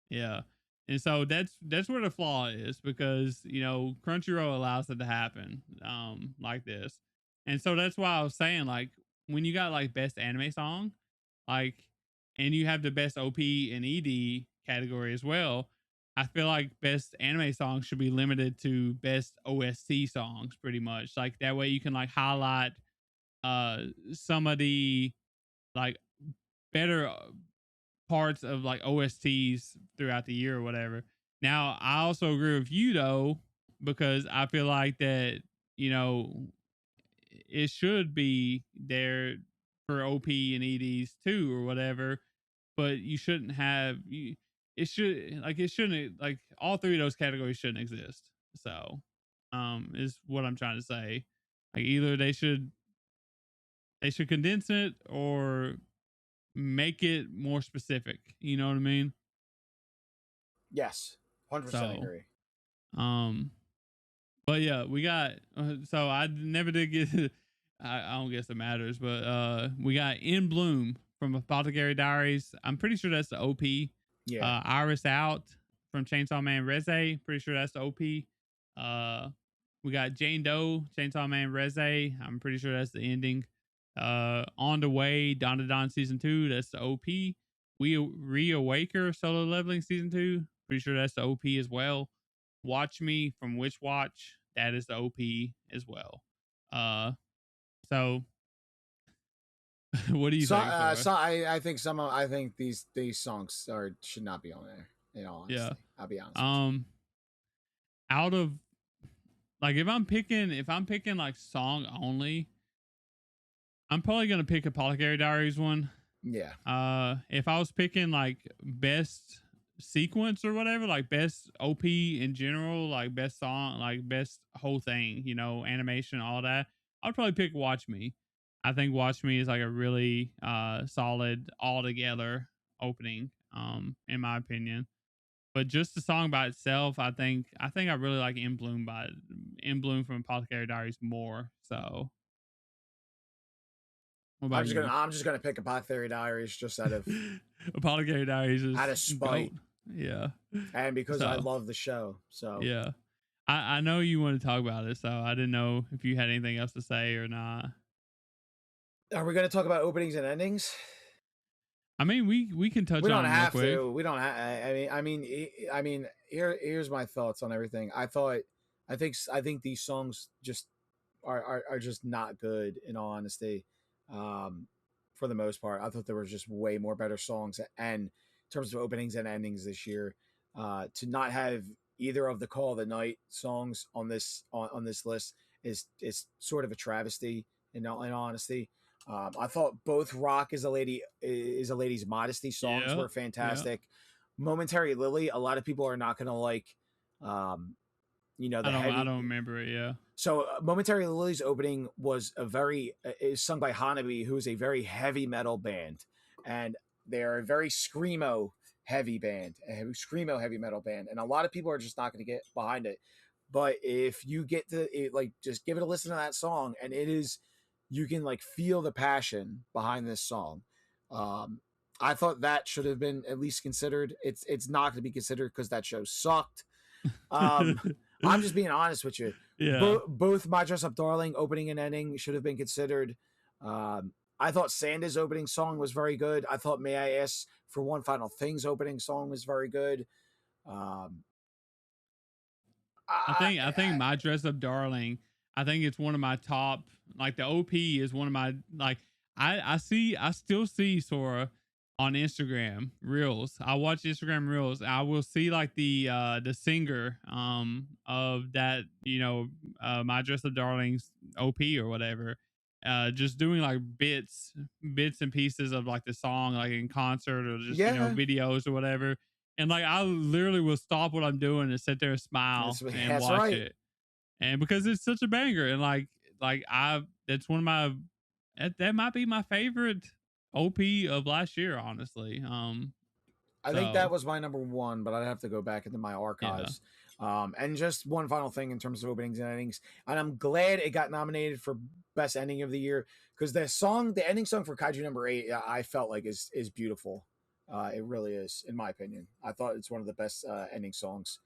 Yeah. And so that's where the flaw is, because Crunchyroll allows it to happen like this. And so that's why I was saying, like, when you got like best anime song, like, and you have the best OP and ED category as well, I feel like best anime song should be limited to best OST songs pretty much. Like that way you can like highlight some of the like better parts of like OSTs throughout the year or whatever. Now, I also agree with you though, because I feel like that, it should be there for OP and EDs too or whatever, but you shouldn't have it shouldn't, like, all three of those categories shouldn't exist. So, is what I'm trying to say. Like either they should condense it or make it more specific. You know what I mean? Yes, 100% So, agree. But yeah, we got. So I never did get. I don't guess it matters, but we got In Bloom from Apothecary Diaries. I'm pretty sure that's the OP. Yeah. Iris Out from Chainsaw Man Reze. Pretty sure that's the OP. We got Jane Doe, Chainsaw Man Reze. I'm pretty sure that's the ending. On the Way, Don to Don Season 2. That's the OP. We Reawaker Solo Leveling Season 2. Pretty sure that's the OP as well. Watch Me from Witch Watch. That is the OP as well. So what do you think? I think these songs should not be on there. In all honesty, Yeah. I'll be honest. Out of like if I'm picking like song only, I'm probably gonna pick Apothecary Diaries one. Yeah. If I was picking like best sequence or whatever, like best OP in general, like best song, like best whole thing, animation, all that, I'd probably pick Watch Me. I think Watch Me is like a really solid all together opening, in my opinion. But just the song by itself, I think I really like In Bloom from Apothecary Diaries more. So what about you? I'm just gonna pick Apothecary Diaries just out of Apothecary Diaries is out of spite. GOAT. Yeah. And because I love the show. So yeah. I know you want to talk about it, so I didn't know if you had anything else to say or not. Are we gonna talk about openings and endings? I mean, we can touch on. We don't them have real quick. to. We don't have. I mean. Here's my thoughts on everything. I think these songs just are just not good. In all honesty, for the most part, I thought there were just way more better songs. And in terms of openings and endings this year, to not have either of the Call of the Night songs on this list is sort of a travesty. In all honesty. I thought both "Rock is a Lady's Modesty" songs were fantastic. Yeah. "Momentary Lily," a lot of people are not going to like. I don't remember it. Yeah. So "Momentary Lily's" opening was is sung by Hanabi, who is a very heavy metal band, and they're a very screamo heavy metal band, and a lot of people are just not going to get behind it. But if you get to just give it a listen to that song, and it is. You can feel the passion behind this song. I thought that should have been at least considered. It's not going to be considered because that show sucked. I'm just being honest with you. Yeah. Both "My Dress Up Darling" opening and ending should have been considered. I thought Sanda's opening song was very good. I thought "May I Ask for One Final Thing's opening song was very good. I think "My Dress Up Darling," I think it's one of my top. Like the OP is one of my I still see Sora on Instagram Reels. I watch Instagram Reels. I will see like the singer of that, "My Dress Up Darling's" OP or whatever. Just doing like bits and pieces of like the song, like in concert or just videos or whatever. And like I literally will stop what I'm doing and sit there and smile and watch it. And because it's such a banger, and like like that's one of my that might be my favorite OP of last year, honestly. I think that So was my number one, but I'd have to go back into my yeah. archives. And just one final thing in terms of openings and endings, and I'm glad it got nominated for best ending of the year because the ending song for Kaiju number 8, I felt like is beautiful. It really is, in my opinion. I thought it's one of the best ending songs.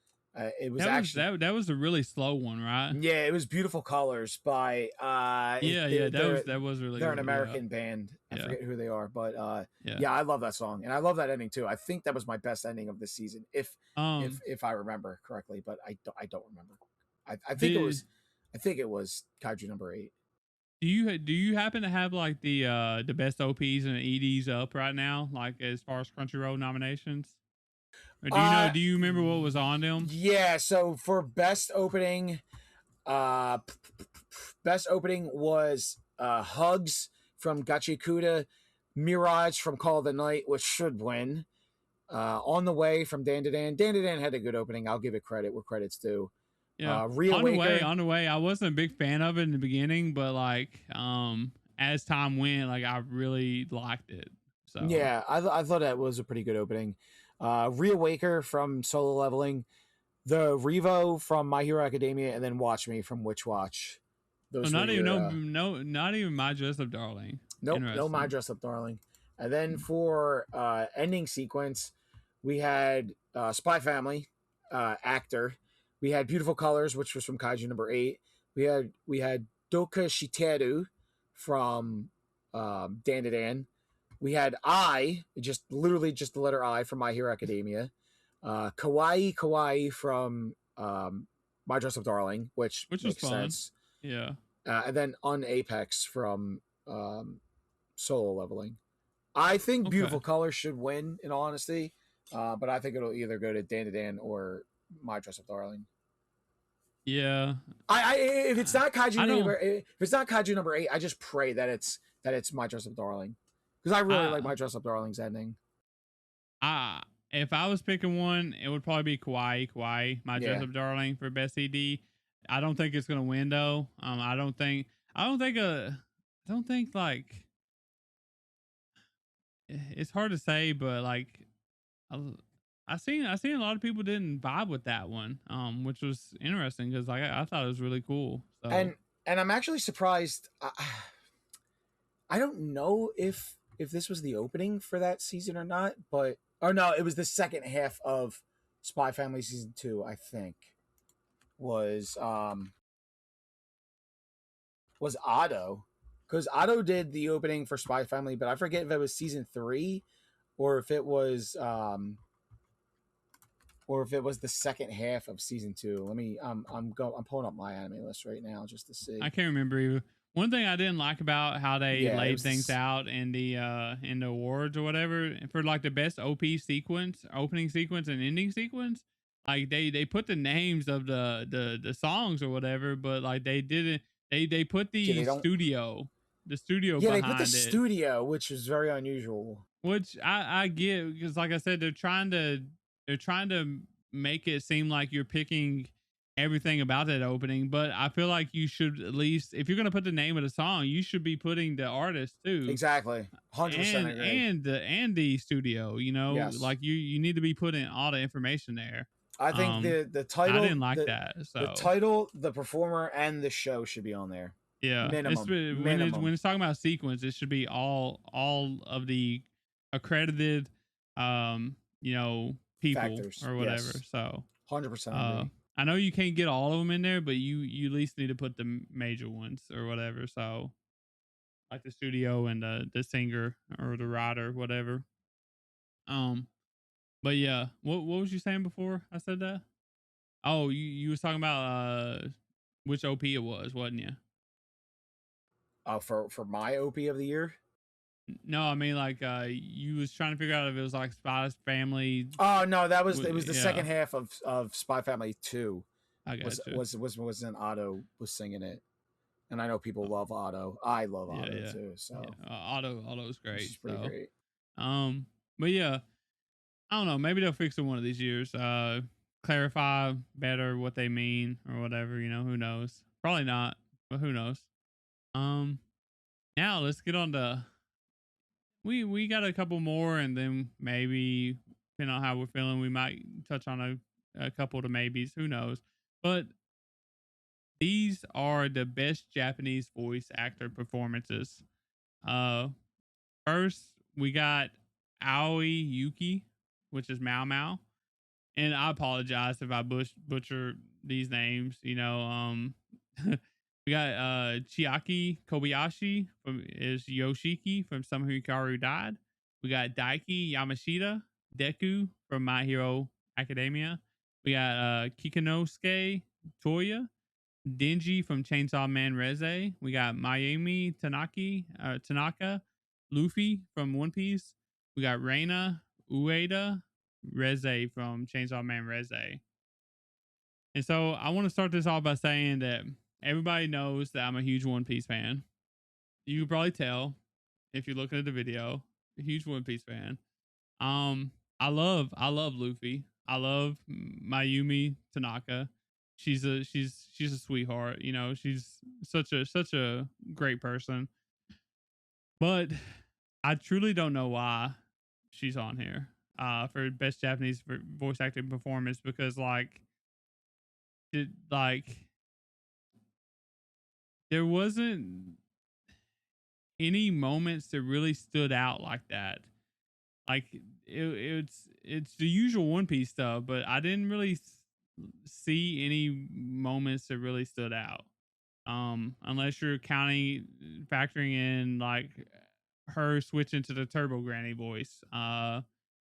It was actually That was a really slow one, right? yeah, it was Beautiful Colors by Yeah, yeah, that was really they're an good. Yeah, American band. I yeah, forget who they are, but yeah. yeah, I love that song and I love that ending too. I think that was my best ending of this season, Um, if I remember correctly, but I don't remember. I think did it was Kaiju number 8. do you happen to have like the best OPs and EDs up right now, like as far as Crunchyroll nominations? Or Uh do you remember what was on them? yeah, so for uh best opening was Hugs from Gachikuta, Mirage from Call of the Night, which should win. On the Way from Dan to Dan. Dan to Dan had a good opening. I'll give it credit where credit's due. Yeah. Reawaker. On the way. I wasn't a big fan of it in the beginning, but like as time went, like I really liked it. So Yeah, I thought that was a pretty good opening. Reawaker from Solo Leveling. The Revo from My Hero Academia, and then Watch Me from Witch Watch. so Those were not even your not even My Dress Up Darling. nope, no My Interesting. Dress Up Darling. And then for ending sequence, we had Spy Family, Actor. We had Beautiful Colors, which was from Kaiju number 8. We had Doka Shiteru from Dan to Dan. We had just literally just the letter I from My Hero Academia. Kawaii Kawaii from My Dress Up Darling, which Which was makes fun. sense. Yeah. And then Apex from Solo Leveling. I think Okay. Beautiful Colors should win, in all honesty, but I think it'll either go to Dan to Dan or My Dress Up Darling. Yeah. If it's not I don't Kaiju number 8, I just pray that it's My Dress Up Darling because I really like I My Dress Up Darling's ending. I if I was picking one, it would probably be Kawaii, My Dress Yeah, Up Darling for best CD. I don't think it's gonna win though. I don't think I don't think like it's hard to say, but like I, I seen a lot of people didn't vibe with that one, which was interesting because like I thought it was really cool. So and I'm actually surprised. I don't know if this was the opening for that season or not, but or no, it was the second half of Spy Family season 2. I think was was Otto, because Otto did the opening for Spy Family, but I forget if it was season 3 or if it was the second half of season 2. Let me I'm pulling up my anime list right now just to see. I can't remember either. One thing I didn't like about how they Yeah, it laid was things out in the awards or whatever for like the best OP sequence, opening sequence and ending sequence, like they put the names of the songs or whatever, but like they didn't they put yeah, they don't the studio yeah, they put the behind it, studio, which is very unusual. which I get because like I said they're trying to make it seem like you're picking everything about that opening, but I feel like you should at least if you're going to put the name of the song, you should be putting the artist too Exactly. 100% agree. and the studio, you know, Yes. like you need to be putting all the information there. I think the I title didn't like that. the So, title, the performer, and the show should be on there. yeah, Minimum. when Minimum. it's talking about sequence, it should be all of the accredited, you know, people Factors. or whatever. Yes. So, 100% uh, agree. I know you can't get all of them in there, but you at least need to put the major ones or whatever. So, like the studio and the singer or the writer, whatever. Um, but yeah, what was you saying before I said that? Oh, you was talking about which OP it was, wasn't you? For my OP of the year. No, I mean like you was trying to figure out if it was like Spy's Family. Oh no, it was the Yeah, second half of Spy Family 2. I Was got you. was was was an Otto was singing it, and I know people love Otto. I love Yeah, Otto yeah, too. So yeah. Auto's this great. is pretty So, great. but yeah, I don't know. Maybe they'll fix it one of these years. Clarify better what they mean or whatever. You know, who knows? Probably not, but who knows? Um, now let's get on to we got a couple more, and then maybe depending on how we're feeling, we might touch on a couple to maybes. Who knows? But these are the best Japanese voice actor performances. Uh, First we got Aoi Yuki, which is Mao Mao, and I apologize if I butcher these names. We got Chiaki Kobayashi from is Yoshiki from Some Hikaru Died. We got Daiki Yamashita Deku from My Hero Academia. We got Kikinosuke Toya Denji from Chainsaw Man Reze. We got Mayumi Tanaka Luffy from One Piece. We got Reina Ueda Reze from Chainsaw Man Reze. And so I want to start this off by saying that everybody knows that I'm a huge One Piece fan. You can probably tell if you're looking at the video, a huge One Piece fan. Um, I love Luffy. I love Mayumi Tanaka. She's a sweetheart. She's such a great person. But I truly don't know why she's on here for best Japanese voice acting performance, because like there wasn't any moments that really stood out like that. Like it's the usual One Piece stuff, but I didn't really see any moments that really stood out. Unless you're factoring in like her switching to the Turbo Granny voice,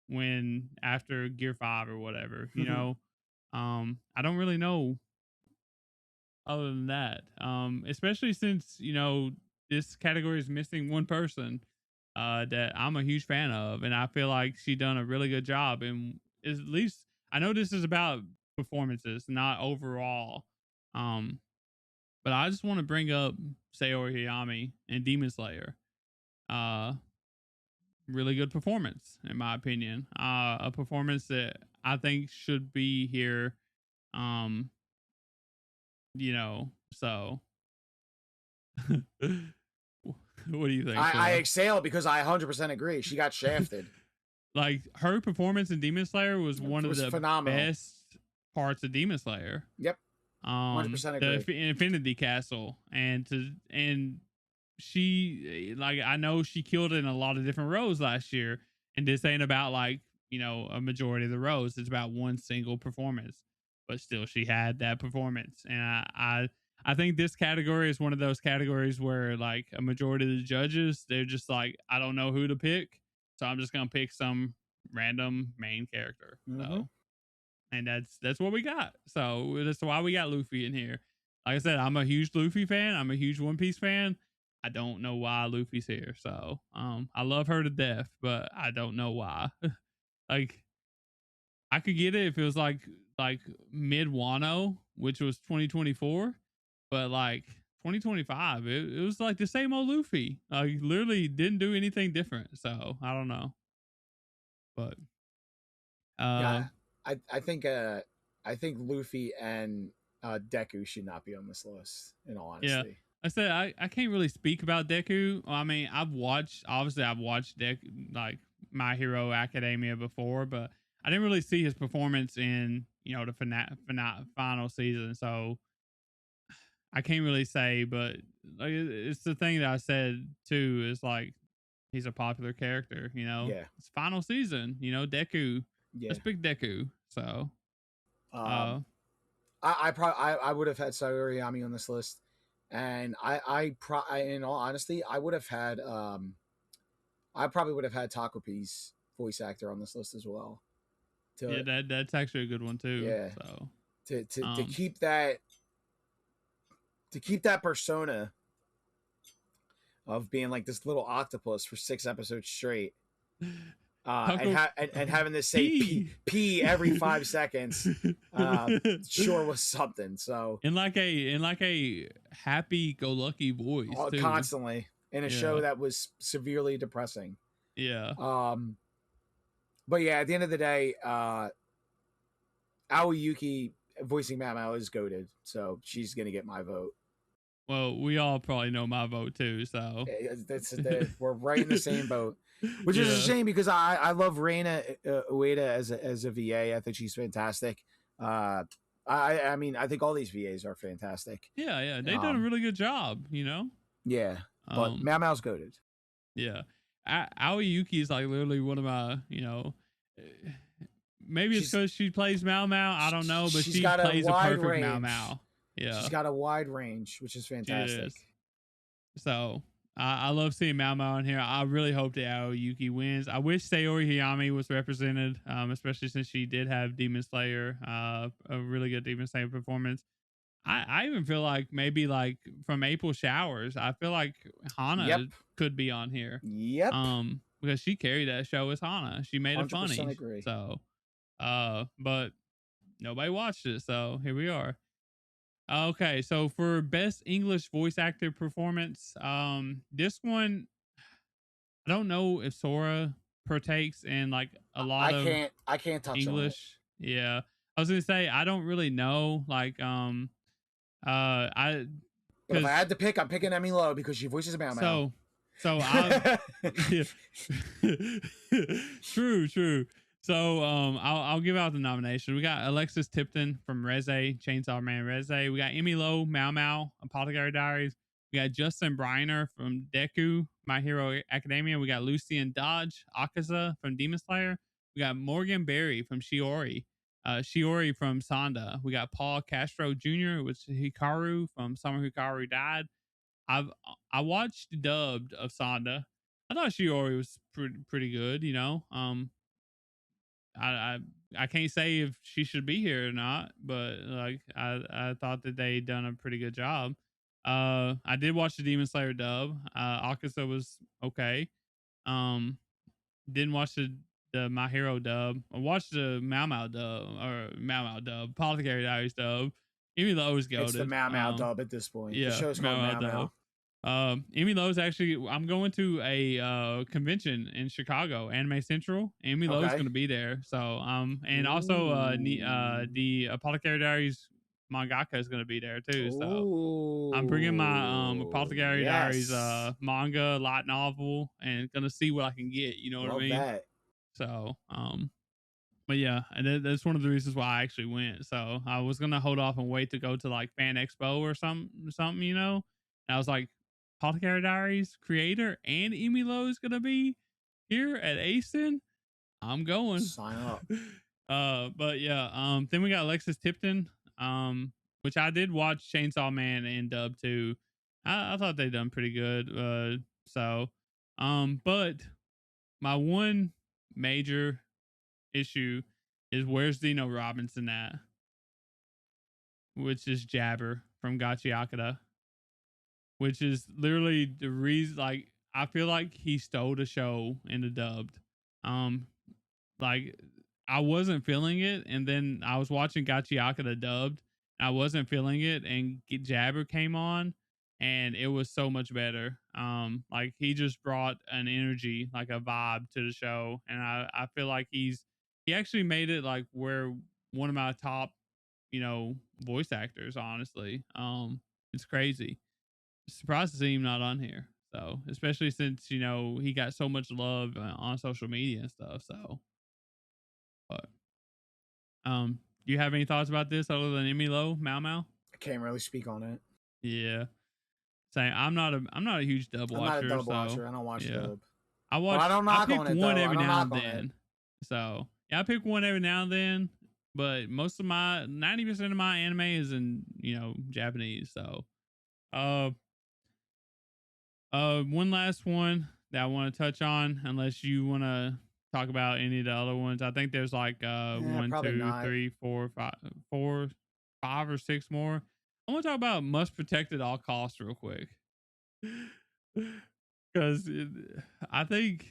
when after Gear 5 or whatever, I don't really know other than that. Especially since, this category is missing one person that I'm a huge fan of, and I feel like she done a really good job. And at least I know this is about performances, not overall. Um, but I just want to bring up Sayori Hayami and Demon Slayer. Uh, Really good performance in my opinion. A performance that I think should be here. Um, so what do you think, I Sora? exhale because I 100% agree. She got shafted. Like her performance in Demon Slayer was one It of was the phenomenal. best parts of Demon Slayer. Yep. 100% The agree. Infinity Castle, and she, like, I know she killed in a lot of different roles last year, and this ain't about like a majority of the roles. It's about one single performance, but still she had that performance, and I think this category is one of those categories where like a majority of the judges, they're just like, I don't know who to pick, so I'm just gonna pick some random main character. Mm-hmm. So, and that's what we got. So that's why we got Luffy in here. Like I said, I'm a huge Luffy fan. I'm a huge One Piece fan. I don't know why Luffy's here. So I love her to death, but I don't know why. Like I could get it if it was like mid Wano, which was 2024, but like 2025, it was like the same old Luffy. Like literally didn't do anything different. So I don't know, but Yeah, I think Luffy and Deku should not be on this list. In all yeah. honesty. I said I can't really speak about Deku. I mean, I've watched like My Hero Academia before, but I didn't really see his performance in the final season. So I can't really say, but like it's the thing that I said too, is like he's a popular character. Yeah. It's final season. Deku. Yeah. Let's pick Deku. So uh Um, I would have had Sayori Yami on this list, and in all honesty, I probably would have had Takopi's voice actor on this list as well. yeah, To that's actually a good one too. Yeah, So to um keep that persona of being like this little octopus for 6 episodes straight, Taco and having this say P. pee every 5 seconds, sure was something. So in like a happy go lucky voice too. constantly in a show that was severely depressing. Yeah. But yeah, at the end of the day, Aoi Yuki voicing Mao Mao is goated, so she's gonna get my vote. Well, we all probably know my vote too, so We're right in the same boat, which is a yeah. shame because I love Reina Ueda as a VA. I think she's fantastic. Uh, I mean I think all these VAs are fantastic. Yeah, yeah. They done a Um, really good job, you know? yeah, but Um, Mao Mao's goaded. yeah. Aoi Yuki is like literally one of my, you know, eh, maybe it's She's because she plays Mao Mao. I don't know, but she's she got a plays a wide perfect Mao range. Mao. Yeah, She's got a wide range, which is she is. fantastic. So I love seeing Mao Mao in here. I really hope that Aoi Yuki wins. I wish Sayori Hayami was represented, especially since she did have Demon Slayer, a really good Demon Slayer performance. I even feel like maybe like from April Showers, I feel like Yep. Hana could be on here. Yep. Because she carried that show as Hana. She made it 100% funny. agree. So but nobody watched it, so here we are. Okay, so for best English voice actor performance, this one I don't know if Sora partakes in like a lot of I can't touch on it. English. Yeah. I was gonna say I don't really know like I But if I because had to pick, I'm picking Emmy Lowe because she voices Mao Mao. so I yeah. True. So I'll give out the nomination. We got Alexis Tipton from Reze, Chainsaw Man Reze. We got Emmy Lowe, Mao Mao, Apothecary Diaries. We got Justin Briner from Deku, My Hero Academia. We got Lucian Dodge, Akaza from Demon Slayer. We got Morgan Berry from Shiori. Shiori from Sanda. We got Paul Castro Jr., which is Hikaru from Summer Hikaru Died. I've I watched dubbed of Sanda. I thought Shiori was pretty good, you know. I, I I can't say if she should be here or not, but like I thought that they done a pretty good job. I did watch the Demon Slayer dub. Akaza was okay. Um, didn't watch the My Hero dub. I watched the Mao Mao dub or Mao Mao dub, Apothecary Diaries dub. Even though it was It's the goaded. Mao Mao dub at this point. The Yeah, show's Mao called Mao Mao dub. Mao. Emmy Lowe's actually. I'm going to a convention in Chicago, Anime Central. Emmy Lowe's going Okay. to be there. So and also the Apothecary Diaries mangaka is going to be there too. So I'm bringing my Ooh. Apothecary Diaries Yes. manga light novel and gonna see what I can get. You know what I Love mean? that. So but yeah, and that's one of the reasons why I actually went. So I was gonna hold off and wait to go to like Fan Expo or something, you know. And I was like, Apothecary Diaries creator and Emmy Lowe is gonna be here at Aston. I'm going. Sign up. But yeah, then we got Alexis Tipton, which I did watch Chainsaw Man and dub too. I thought they done pretty good. But my one major issue is where's Dino Robinson at, which is Jabber from Gachi Akata, which is literally the reason. Like, I feel like he stole the show in the dubbed. Um, like I wasn't feeling it, and then I was watching Gachi Akata dubbed. I wasn't feeling it, and Jabber came on, and it was so much better. Like he just brought an energy, like a vibe to the show, and I feel like he actually made it like where one of my top, you know, voice actors. Honestly, it's crazy. Surprised to see him not on here. So especially since you know he got so much love on social media and stuff. So, but do you have any thoughts about this other than Emmy Lowe, Mao Mao? I can't really speak on it. Yeah, saying I'm not a huge dub I'm not a watcher, dub so watcher. I don't watch yeah, dub. But I watch don't I knock pick on it one though. I every don't now knock and on it. then. So yeah, I pick one every now and then, but most of my 90% of my anime is in you know Japanese. So uh one last one that I want to touch on, unless you want to talk about any of the other ones. I think there's like one, Probably two, not. three, four, five or six more. I want to talk about must protect at all costs real quick, because I think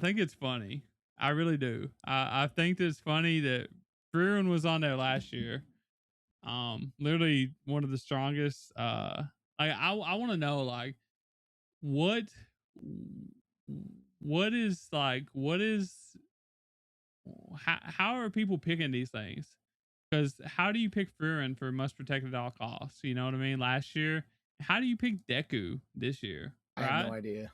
it's funny. I really do. I think it's funny that Freeman was on there last year. Literally one of the strongest. Like I want to know like what what is how are people picking these things? Because how do you pick Furin for must protect at all costs? You know what I mean? Last year, how do you pick Deku this year, I have no right? idea.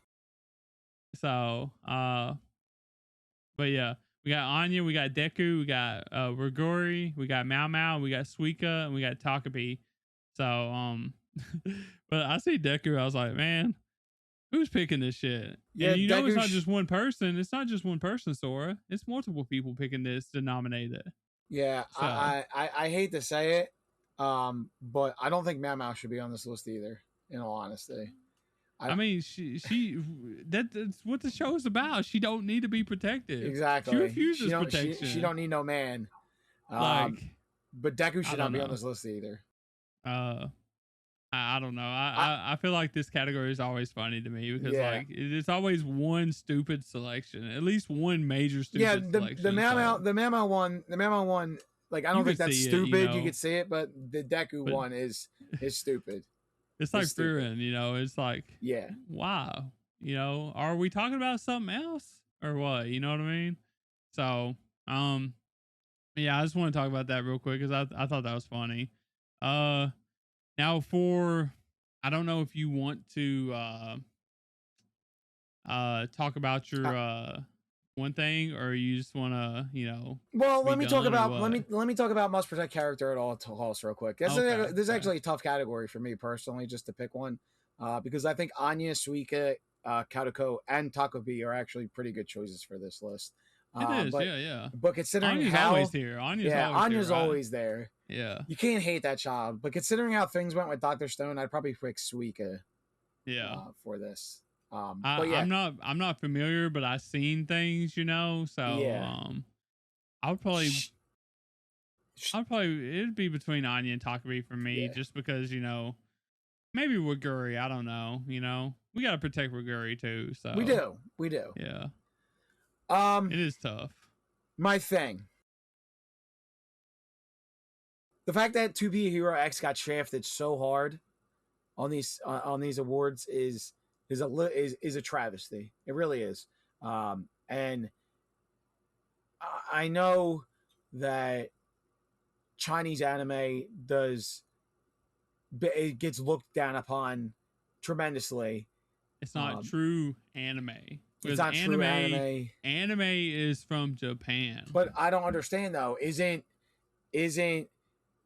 So, but yeah, we got Anya, we got Deku, we got Rigori, we got Mao Mao, we got Suika, and we got Takabi. So, but I see Deku, I was like, man, who's picking this shit? Yeah, And you know, it's not Deku's- just one person. It's not just one person, Sora. It's multiple people picking this to nominate it. Yeah, So, I hate to say it, but I don't think Mao Mao should be on this list either. In all honesty, I mean, that's what the show is about. She don't need to be protected. exactly. She refuses protection. She don't need no man. Like, but Deku should not be know. on this list either. I don't know. I feel like this category is always funny to me because like it's always one stupid selection, at least one major stupid selection. The Mao Mao one, like I don't think that's stupid. You could see it, but the Deku one is stupid. It's like Furin, you know. It's like, yeah, wow, you know, are we talking about something else or what? You know what I mean? So, yeah, I just want to talk about that real quick because I thought that was funny. Now I don't know if you want to talk about your one thing or you just want to, you know. Well, let me talk about must protect character at all costs real quick. This is actually a tough category for me personally, just to pick one, because I think Anya, Suika, Karuko, and Takabi are actually pretty good choices for this list. It is, yeah. But considering Anya's always here. Anya's always there. Yeah. You can't hate that child. But considering how things went with Dr. Stone, I'd probably pick Suika. Yeah. For this. But yeah. I'm not familiar, but I've seen things, you know. So yeah. I'd probably it'd be between Anya and Takabi for me, just because, you know, maybe Waguri, I don't know, you know. We gotta protect Waguri too. So we do. Yeah. It is tough. My thing. The fact that To Be a Hero X got shafted so hard on these awards is a travesty. It really is. And I know that Chinese anime it gets looked down upon tremendously. It's not true anime. It's not true anime. Anime is from Japan. But I don't understand though. Isn't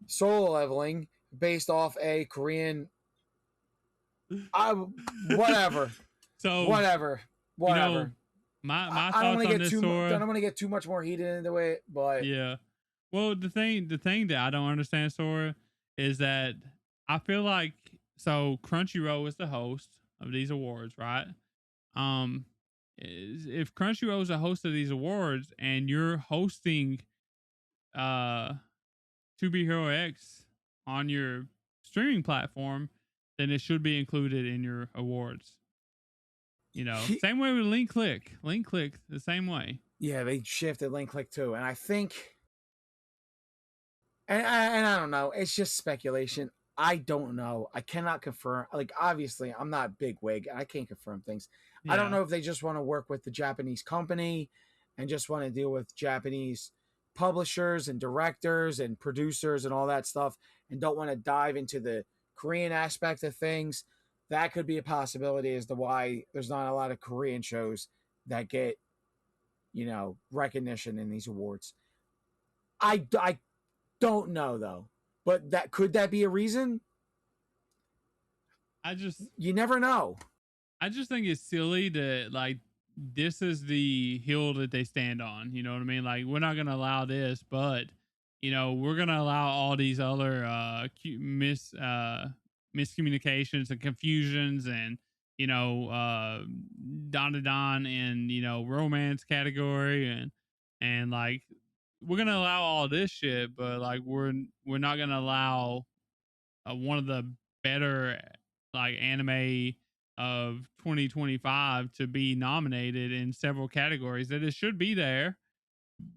Solo Leveling based off a Korean? Whatever. So whatever. You know, my thoughts on this, Sora. I don't want to get too much more heated into it, but yeah. Well, the thing that I don't understand, Sora, is that I feel like Crunchyroll is the host of these awards, right? If Crunchyroll is a host of these awards and you're hosting To Be Hero X on your streaming platform, then it should be included in your awards. You know, same way with Link Click. Link Click, the same way. Yeah, they shifted Link Click too, and I think, and I don't know. It's just speculation. I don't know. I cannot confirm. Like, obviously, I'm not big wig. I can't confirm things. Yeah. I don't know if they just want to work with the Japanese company and just want to deal with Japanese publishers and directors and producers and all that stuff and don't want to dive into the Korean aspect of things. That could be a possibility as to why there's not a lot of Korean shows that get, you know, recognition in these awards. I don't know though. But could that be a reason? You never know. I just think it's silly that, like, this is the hill that they stand on. You know what I mean? Like, we're not going to allow this, but, you know, we're going to allow all these other miscommunications and confusions and, you know, Don and, you know, romance category and like, we're gonna allow all this shit, but like we're not gonna allow one of the better like anime of 2025 to be nominated in several categories that it should be there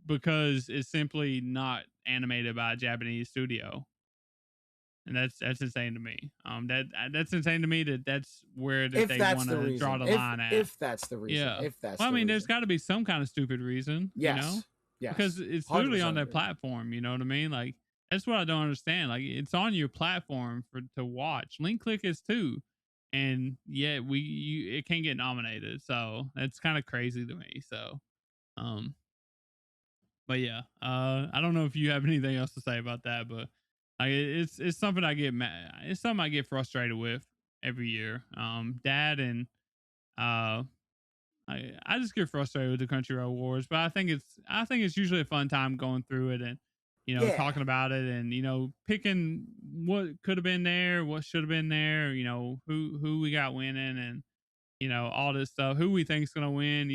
because it's simply not animated by a Japanese studio, and that's insane to me. That's insane to me that's where they want to draw the line at. If that's the reason, yeah. If that's, well, I mean, there's got to be some kind of stupid reason, yes. You know. Yes. Because it's literally on their platform, you know what I mean? Like, That's what I don't understand. Like, it's on your platform to watch. Link Click is too, and yet it can't get nominated. So that's kind of crazy to me. So, um, but yeah, I don't know if you have anything else to say about that, but like, it's something I get mad. It's something I get frustrated with every year. Dad and uh I just get frustrated with the Crunchyroll Awards, but I think it's usually a fun time going through it and Yeah, talking about it and picking what could have been there, what should have been there, who we got winning and all this stuff, who we think's gonna win.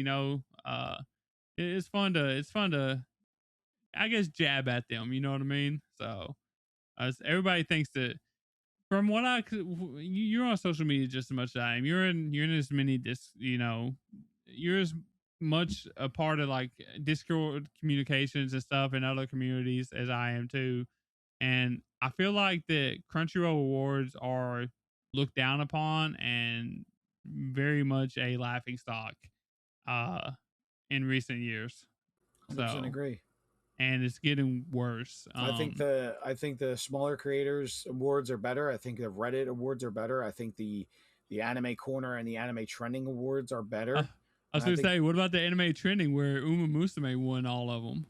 It's fun to I guess jab at them. You know what I mean? So everybody thinks that from what you're on social media just as much as I am. You're in as many you're as much a part of like Discord communications and stuff in other communities as I am too. And I feel like the Crunchyroll Awards are looked down upon and very much a laughing stock uh in recent years. 100% So, agree. and it's getting worse. I think the smaller creators awards are better. I think the Reddit awards are better. I think the anime corner and the anime trending awards are Uh, better. I was And I gonna think say, what about the anime trending where Uma Musume won all of them?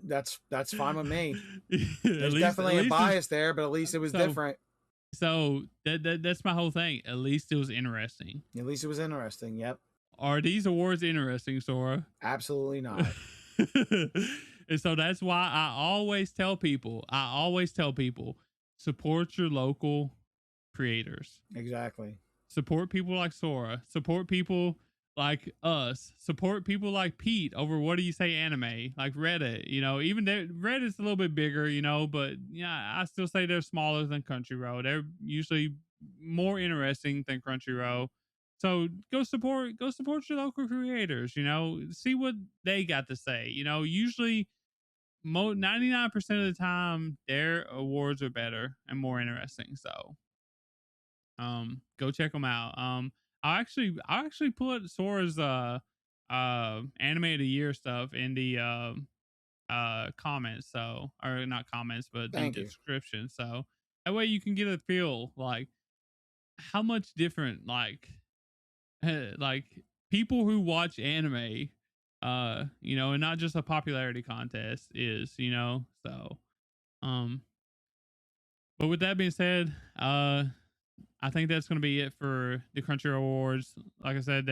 that's fine with me. at There's least, at definitely a least it's bias there, but at least it was so. different. So that's my whole thing. At least it was interesting. At least it was interesting. Yep. Are these awards interesting, Sora? Absolutely not. And so that's why I always tell people. Support your local creators. Exactly. Support people like Sora. Support people like us. Support people like Pete over What Do You Say Anime, like Reddit. Even Reddit's a little bit bigger, but yeah, I still say they're smaller than Crunchyroll. They're usually more interesting than Crunchyroll. So go support your local creators. See what they got to say. Usually 99% of the time their awards are better and more interesting. So go check them out. I'll actually put Sora's anime of the year stuff in the comments, so, or not comments but the Thank you. description, so that way you can get a feel like how much different like people who watch anime and not just a popularity contest is, so um but with that being said, I think that's going to be it for the Crunchyroll Awards. Like I said,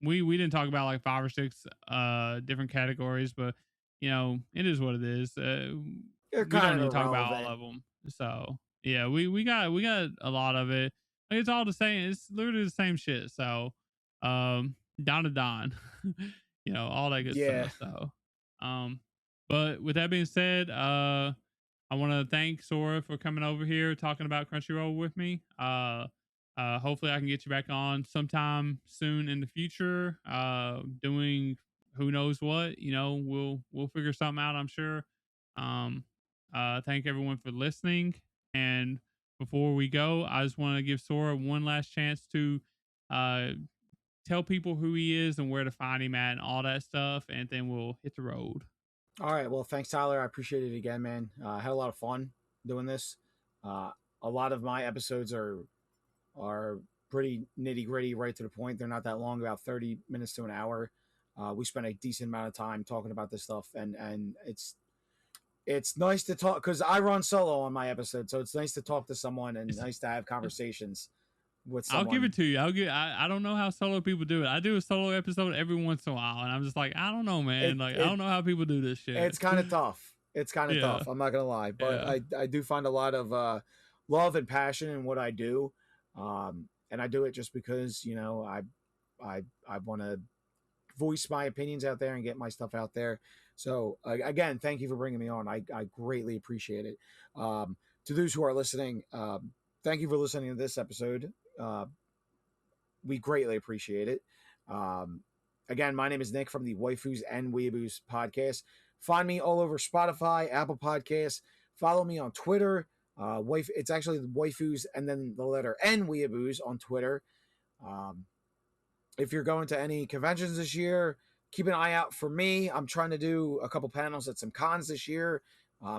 we didn't talk about like 5 or 6 different categories, but it is what it is. They're We don't kind need of to talk about all irrelevant. of them. So yeah, we got a lot of it. Like, it's all the same. It's literally the same shit. So Don to Don, all that good Yeah. stuff. So um, but with that being said, I want to thank Sora for coming over here talking about Crunchyroll with me. Hopefully, I can get you back on sometime soon in the future. Doing who knows what. We'll figure something out, I'm sure. Um, thank everyone for listening. And before we go, I just want to give Sora one last chance to uh, tell people who he is and where to find him at and all that stuff, and then we'll hit the road. All right. Well, thanks, Tyler. I appreciate it again, man. I had a lot of fun doing this. Uh, a lot of my episodes are pretty nitty gritty, right to the point. They're not that long, about 30 minutes to an hour. We spent a decent amount of time talking about this stuff, and it's nice to talk because I run solo on my episode, so it's nice to talk to someone and It's nice to have conversations with I'll give someone. it to you. I don't know how solo people do it. I do a solo episode every once in a while, and I'm just like, I don't know, man. It Like, I it don't know how people do this shit. it's kind of tough. It's kind of Yeah, tough. I'm not gonna lie, but yeah. I do find a lot of love and passion in what I do, and I do it just because I want to voice my opinions out there and get my stuff out there. So again, thank you for bringing me on. I greatly appreciate it. To those who are listening, thank you for listening to this episode. We greatly appreciate it. Um, Again, my name is Nick from the Waifus and Weeaboos podcast. Find me all over Spotify, Apple Podcasts. Follow me on Twitter. It's actually the Waifus and then the letter N Weeaboos on Twitter. Um, if you're going to any conventions this year, keep an eye out for me. I'm trying to do a couple panels at some cons this year.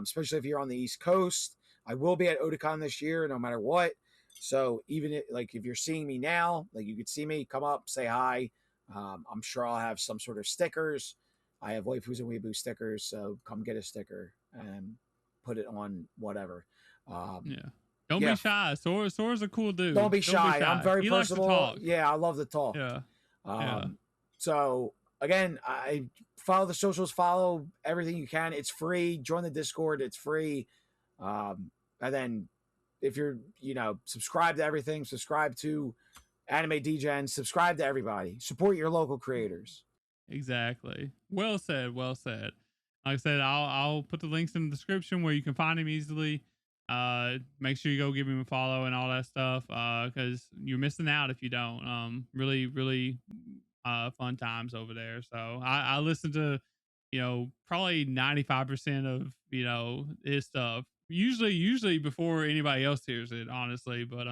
especially if you're on the East Coast. I will be at Otakon this year, no matter what. So even if you're seeing me now, like you could see me, come up, say hi. I'm sure I'll have some sort of stickers. I have Waifus and Weeaboos stickers, so come get a sticker and put it on whatever. Don't yeah. be shy. Sora's a cool dude. Don't be shy. I'm very he personable. Likes to talk. Yeah, I love to talk. Yeah. So again, I follow the socials, follow everything you can. It's free. Join the Discord. It's free. And then if you're, subscribe to everything, subscribe to Anime Degen, subscribe to everybody, support your local creators. Exactly. Well said. Well said. Like I said, I'll put the links in the description where you can find him easily. Make sure you go give him a follow and all that stuff. Cause you're missing out if you don't. Really, really, fun times over there. So I listen to, probably 95% of, his stuff. Usually before anybody else hears it, honestly. But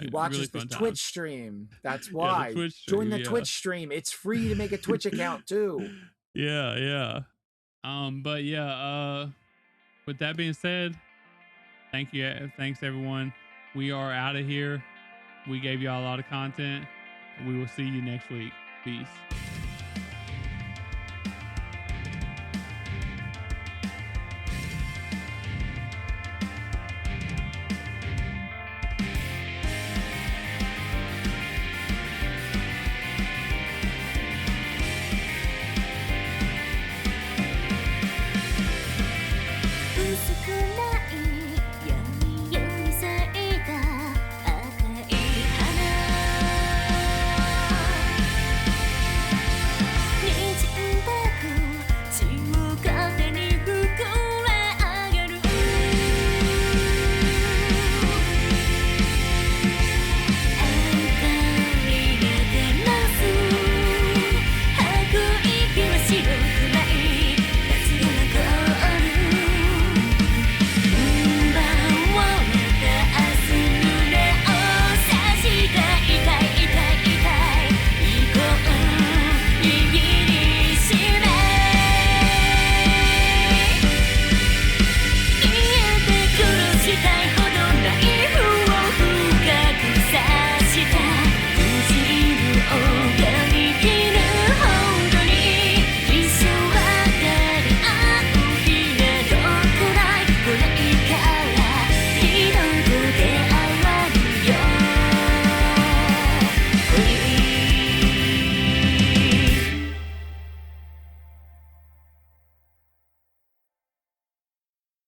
he watches really the Twitch stream. That's why. Join the Twitch stream. It's free to make a Twitch account too. Yeah. But yeah, with that being said, thanks everyone. We are out of here. We gave y'all a lot of content. We will see you next week. Peace.